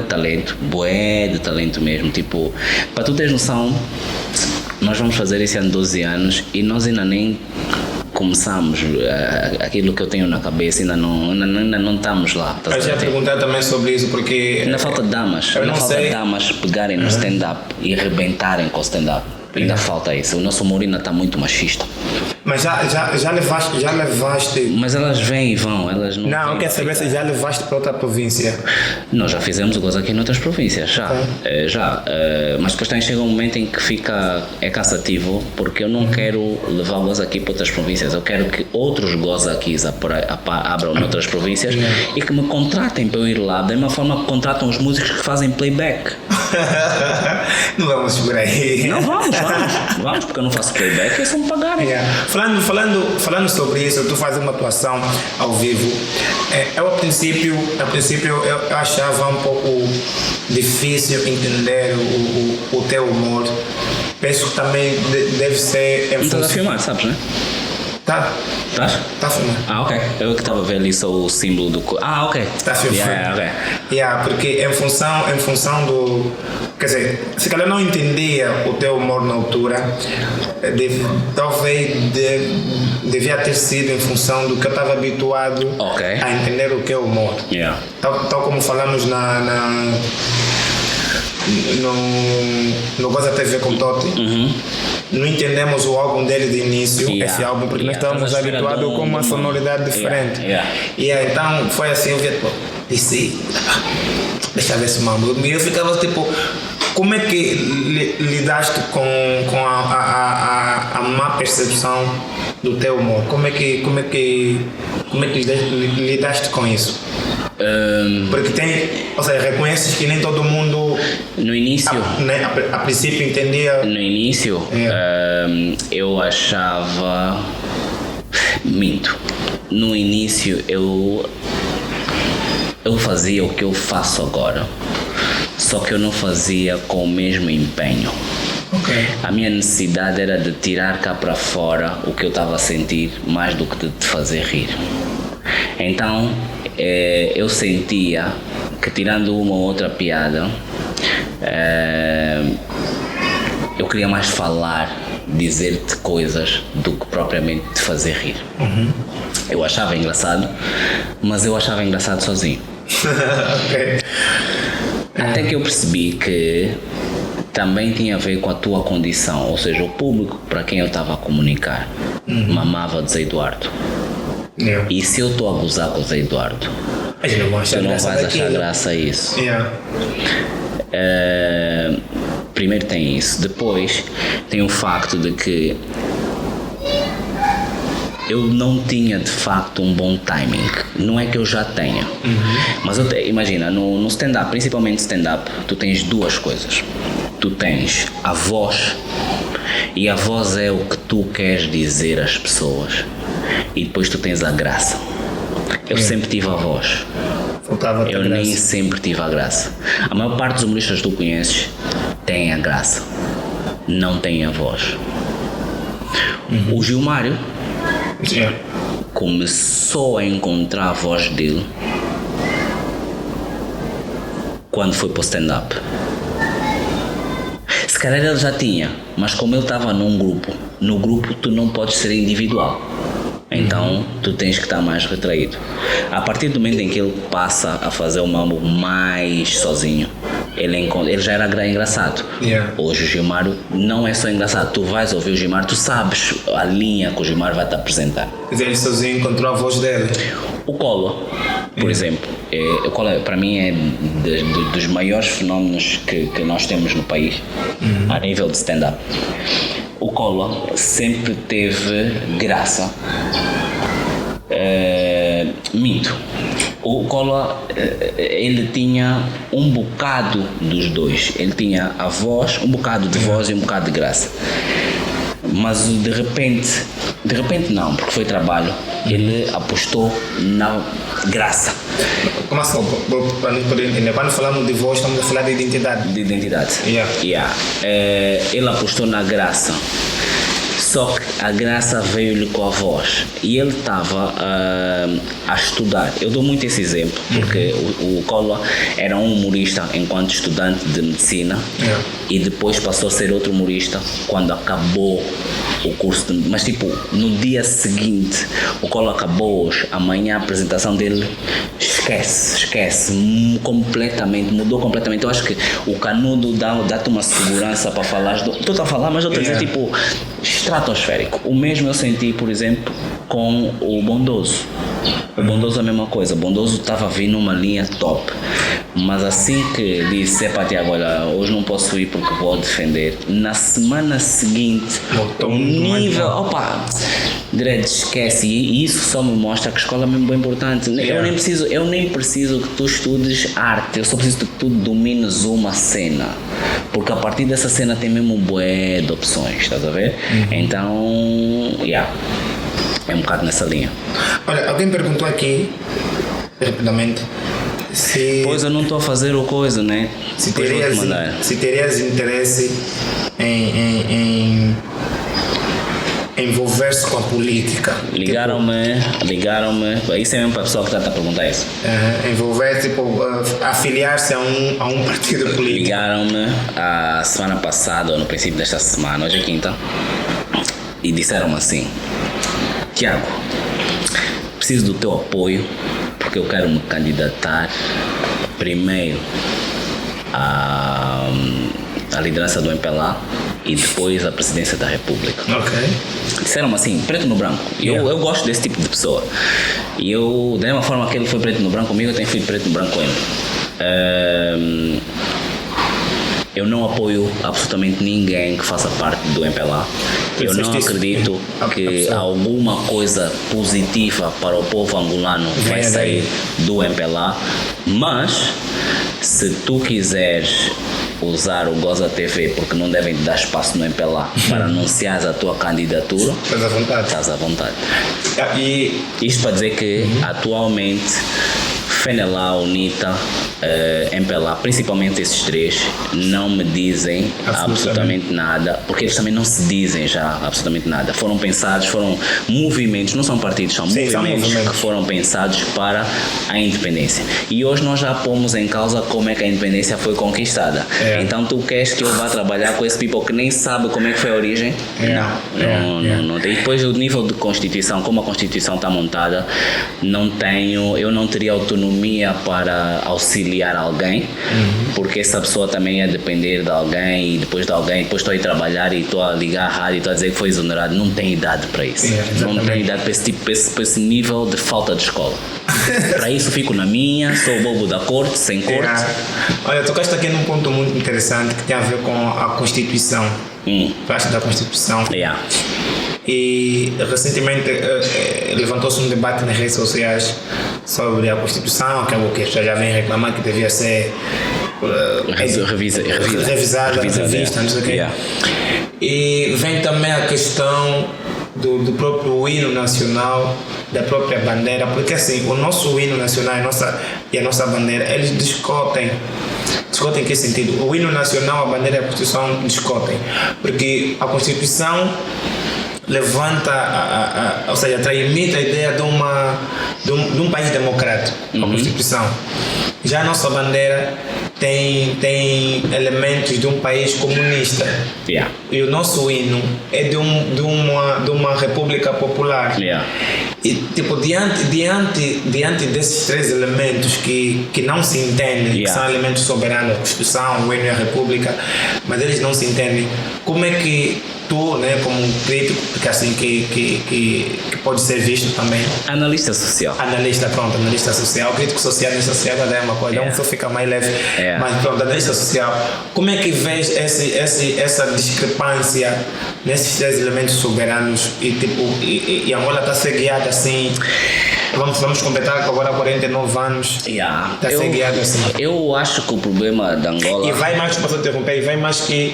[SPEAKER 2] de talento mesmo. Tipo, para tu teres noção, nós vamos fazer esse ano 12 anos e nós ainda nem começamos aquilo que eu tenho na cabeça, ainda não estamos lá.
[SPEAKER 1] Eu já ia perguntar também sobre isso, porque
[SPEAKER 2] ainda falta damas, damas pegarem no stand-up e arrebentarem com o stand-up. Ainda falta isso. O nosso humor ainda está muito machista.
[SPEAKER 1] Mas já levaste.
[SPEAKER 2] Mas elas vêm e vão, elas não.
[SPEAKER 1] Não, eu quero saber se já levaste para outra província.
[SPEAKER 2] Nós já fizemos o Goza Aqui noutras províncias, já. Mas depois chega um momento em que é cansativo, porque eu não quero levar o Goza Aqui para outras províncias. Eu quero que outros Goza Aqui abram noutras províncias e que me contratem para eu ir lá, da mesma forma que contratam os músicos que fazem playback.
[SPEAKER 1] Não vamos por aí.
[SPEAKER 2] Não, vamos, porque eu não faço playback, é só me pagarem.
[SPEAKER 1] Falando sobre isso, tu fazes uma atuação ao vivo. Eu, a princípio eu achava um pouco difícil entender o teu humor. Penso que também deve ser...
[SPEAKER 2] Não estás a filmar, sabes, né?
[SPEAKER 1] Tá.
[SPEAKER 2] Estás?
[SPEAKER 1] Tá filmando.
[SPEAKER 2] Ok. Eu que estava a ver ali só o símbolo do... ok.
[SPEAKER 1] Tá filmando. Porque em função do... Quer dizer, se calhar não entendia o teu humor na altura, talvez devia ter sido em função do que eu estava habituado a entender o que é humor. Tal como falamos no Goza TV com Totti, não entendemos o álbum dele de início, esse álbum, porque nós estávamos habituados com uma sonoridade diferente. Então foi assim, eu disse, deixa eu ver esse mambo. E eu ficava tipo, como é que lidaste com a má percepção do teu humor? Como é que lidaste com isso? Porque reconheces que nem todo mundo
[SPEAKER 2] no início
[SPEAKER 1] a princípio entendia.
[SPEAKER 2] No início eu achava, minto, no início eu fazia o que eu faço agora, só que eu não fazia com o mesmo empenho. A minha necessidade era de tirar cá para fora o que eu estava a sentir mais do que de te fazer rir. Então eu sentia que, tirando uma ou outra piada, eu queria mais falar, dizer-te coisas do que propriamente te fazer rir. Eu achava engraçado, mas eu achava engraçado sozinho. Até que eu percebi que também tinha a ver com a tua condição, ou seja, o público para quem eu estava a comunicar mamava de Zé Eduardo. E se eu estou a gozar com o Zé Eduardo, tu não vais achar graça a isso. Primeiro tem isso, depois tem o facto de que eu não tinha de facto um bom timing. Não é que eu já tenha, mas imagina, no stand-up, principalmente stand-up, tu tens duas coisas. Tu tens a voz, e a voz é o que tu queres dizer às pessoas, e depois tu tens a graça. Eu sempre tive a voz, eu nem sempre tive a graça. A maior parte dos humoristas que tu conheces tem a graça, não tem a voz. O Gilmário começou a encontrar a voz dele quando foi para o stand-up. Se calhar ele já tinha, mas como ele estava no grupo tu não podes ser individual. Então tu tens que estar mais retraído. A partir do momento em que ele passa a fazer o mambo mais sozinho, ele já era engraçado. Hoje o Gilmário não é só engraçado. Tu vais ouvir o Gilmário, tu sabes a linha que o Gilmário vai te apresentar.
[SPEAKER 1] Quer dizer, ele sozinho encontrou a voz dele.
[SPEAKER 2] O Collor, por exemplo, o Collor para mim é dos maiores fenómenos que nós temos no país, a nível de stand-up. O Collor sempre teve graça. Minto. O Collor, ele tinha um bocado dos dois. Ele tinha a voz, um bocado de voz e um bocado de graça. Mas de repente não, porque foi trabalho. Ele apostou na graça.
[SPEAKER 1] Como assim? Para não poder entender, quando falamos de voz, estamos a falar de identidade.
[SPEAKER 2] De identidade. Ele apostou na graça. Só que a graça veio-lhe com a voz. E ele estava a estudar. Eu dou muito esse exemplo, porque o Collor era um humorista enquanto estudante de medicina, e depois passou a ser outro humorista quando acabou o curso mas tipo, no dia seguinte o Collor acabou hoje, amanhã a apresentação dele esquece completamente, mudou completamente. Eu acho que o Canudo dá-te uma segurança para falar, estou a falar, mas eu estou a dizer tipo estratosférico. O mesmo eu senti, por exemplo, com o Bondoso. O Bondoso é a mesma coisa. O Bondoso estava vindo numa linha top, Mas assim que disse, Tiago, olha, hoje não posso ir porque vou defender, na semana seguinte, o nível, direto, esquece, e isso só me mostra que a escola é mesmo bem importante. Eu nem preciso que tu estudes arte, eu só preciso que tu domines uma cena, porque a partir dessa cena tem mesmo um bué de opções, estás a ver? Então, é um bocado nessa linha.
[SPEAKER 1] Olha, alguém perguntou aqui, rapidamente,
[SPEAKER 2] pois eu não estou a fazer o coisa, né?
[SPEAKER 1] Se terias interesse em envolver-se com a política.
[SPEAKER 2] Ligaram-me. Isso é mesmo para a pessoa que está a perguntar isso.
[SPEAKER 1] Envolver, afiliar-se a um partido político.
[SPEAKER 2] Ligaram-me a semana passada, ou no princípio desta semana, hoje é quinta, e disseram-me assim: Tiago, preciso do teu apoio, porque eu quero me candidatar primeiro à liderança do MPLA e depois à presidência da República. Disseram-me assim, preto no branco. Eu gosto desse tipo de pessoa. E eu, da mesma forma que ele foi preto no branco comigo, eu tenho feito preto no branco com ele. Eu não apoio absolutamente ninguém que faça parte do MPLA. Eu não acredito que alguma coisa positiva para o povo angolano vai sair do MPLA, mas se tu quiseres usar o Goza TV, porque não devem te dar espaço no MPLA para anunciar a tua candidatura, estás à vontade.
[SPEAKER 1] E
[SPEAKER 2] isto para dizer que atualmente FENELA, UNITA, MPLA, principalmente esses três, não me dizem absolutamente nada, porque eles também não se dizem já absolutamente nada. Foram pensados, foram movimentos, não são partidos, são movimentos que foram pensados para a independência. E hoje nós já pomos em causa como é que a independência foi conquistada. Então tu queres que eu vá trabalhar com esse people que nem sabe como é que foi a origem? Não tem. E depois o nível de Constituição, como a Constituição está montada, eu não teria autonomia para auxiliar alguém, porque essa pessoa também ia depender de alguém, e depois estou a ir trabalhar e estou a ligar a rádio e estou a dizer que foi exonerado. Não tem idade para isso. Não tem idade para esse nível de falta de escola. Para isso fico na minha, sou o bobo da corte, sem corte.
[SPEAKER 1] Olha, tocaste aqui num ponto muito interessante que tem a ver com a Constituição. Falaste da Constituição. E recentemente levantou-se um debate nas redes sociais sobre a Constituição, que é algo que as pessoas já vêm reclamar que devia ser revisada, revista, não sei o quê. E vem também a questão do próprio hino nacional, da própria bandeira, porque assim, o nosso hino nacional e a nossa bandeira, eles discutem em que sentido? O hino nacional, a bandeira e a Constituição discutem, porque a Constituição levanta, ou seja, transmite a ideia de um país democrático, a Constituição. Já a nossa bandeira tem elementos de um país comunista. E o nosso hino é de uma república popular. E tipo, diante desses três elementos que não se entendem, que são elementos soberanos, a Constituição, o hino e a República, mas eles não se entendem, como é que tu, né, como um crítico, porque assim que pode ser visto também.
[SPEAKER 2] Analista social,
[SPEAKER 1] crítico social, analista social é uma coisa, um só fica mais leve. Mas pronto, analista social, como é que vês essa discrepância nesses três elementos soberanos e Angola está a ser guiada assim? Vamos completar agora 49 anos. Está a ser guiado assim.
[SPEAKER 2] Eu acho que o problema da Angola.
[SPEAKER 1] E vai mais, posso interromper, que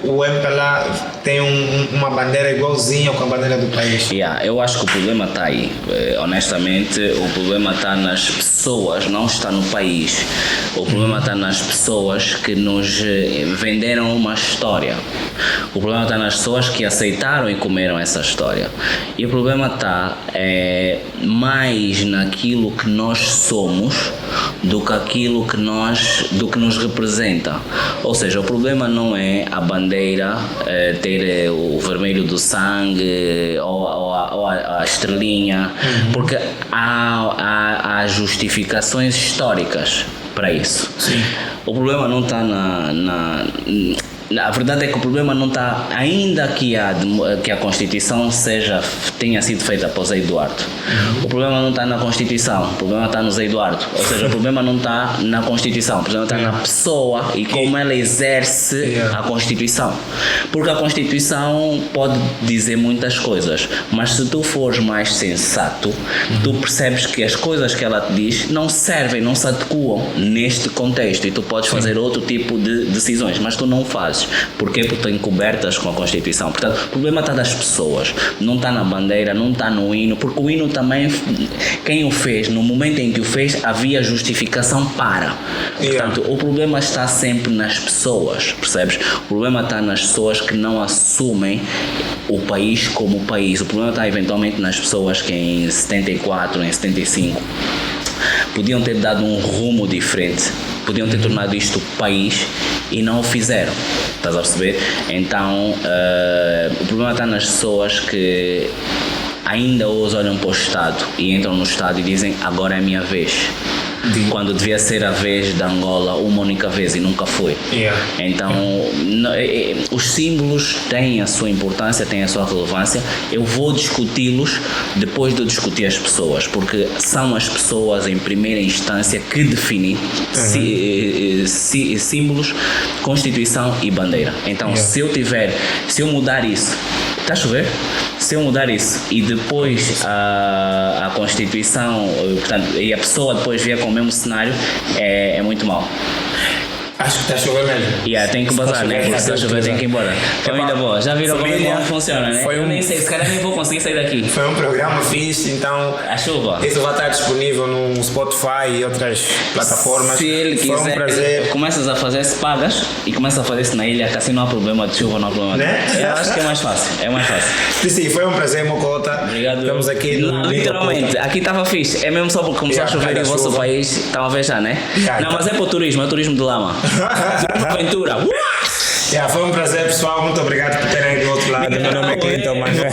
[SPEAKER 1] o MPLA tem uma bandeira igualzinha com a bandeira do país.
[SPEAKER 2] Eu acho que o problema está aí. Honestamente, o problema está nas pessoas, não está no país. O problema está nas pessoas que nos venderam uma história. O problema está nas pessoas que aceitaram e comeram essa história. E o problema está mais naquilo que nós somos do que nos representa. Ou seja, o problema não é a bandeira ter o vermelho do sangue ou a estrelinha, porque há justificações históricas para isso.
[SPEAKER 1] Sim.
[SPEAKER 2] O problema não está a verdade é que o problema não está, ainda que a Constituição tenha sido feita para o Zé Eduardo. O problema não está na Constituição, o problema está no Zé Eduardo. Ou seja, o problema não está na Constituição, o problema está na pessoa e como ela exerce a Constituição. Porque a Constituição pode dizer muitas coisas, mas se tu fores mais sensato, tu percebes que as coisas que ela te diz não servem, não se adequam neste contexto e tu podes fazer outro tipo de decisões, mas tu não fazes. Porquê? Porque estão encobertas com a Constituição. Portanto, o problema está das pessoas, não está na bandeira, não está no hino, porque o hino também, quem o fez, no momento em que o fez, havia justificação para. Portanto, o problema está sempre nas pessoas, percebes? O problema está nas pessoas que não assumem o país como país. O problema está eventualmente nas pessoas que em 74, em 75 podiam ter dado um rumo diferente, podiam ter tornado isto país e não o fizeram. Estás a perceber? Então, o problema está nas pessoas que ainda hoje olham para o Estado e entram no Estado e dizem agora é a minha vez. Quando devia ser a vez da Angola uma única vez e nunca foi. Então, os símbolos têm a sua importância, têm a sua relevância. Eu vou discuti-los depois de discutir as pessoas, porque são as pessoas em primeira instância que definem símbolos, Constituição e bandeira. Então, se eu mudar isso, está a chover? Se eu mudar isso e depois a Constituição, portanto, e a pessoa depois vier com o mesmo cenário, é muito mau.
[SPEAKER 1] Acho que está a chover mesmo.
[SPEAKER 2] Tem que bazar, né? Porque se está a chover tem que ir embora. Então ainda boa, já viram como funciona, né?
[SPEAKER 1] Eu
[SPEAKER 2] nem sei, se calhar nem vou conseguir sair daqui.
[SPEAKER 1] Foi um programa fixe, então
[SPEAKER 2] a chuva.
[SPEAKER 1] Isso vai estar disponível no Spotify e outras plataformas.
[SPEAKER 2] Se ele quiser,
[SPEAKER 1] foi um prazer.
[SPEAKER 2] Começas a fazer se pagas e começas a fazer isso na ilha, que assim não há problema de chuva, não há problema.
[SPEAKER 1] Né?
[SPEAKER 2] Eu acho que é mais fácil,
[SPEAKER 1] Sim, foi um prazer, Mocota.
[SPEAKER 2] Obrigado.
[SPEAKER 1] Estamos aqui no
[SPEAKER 2] literalmente, aqui estava fixe. É mesmo só porque começou a chover no vosso país, estão a ver já, né? Não, mas é para o turismo, é o turismo de lama. Aventura.
[SPEAKER 1] Foi um prazer, pessoal. Muito obrigado por terem ido do outro lado. Meu nome é Clinton Manuel.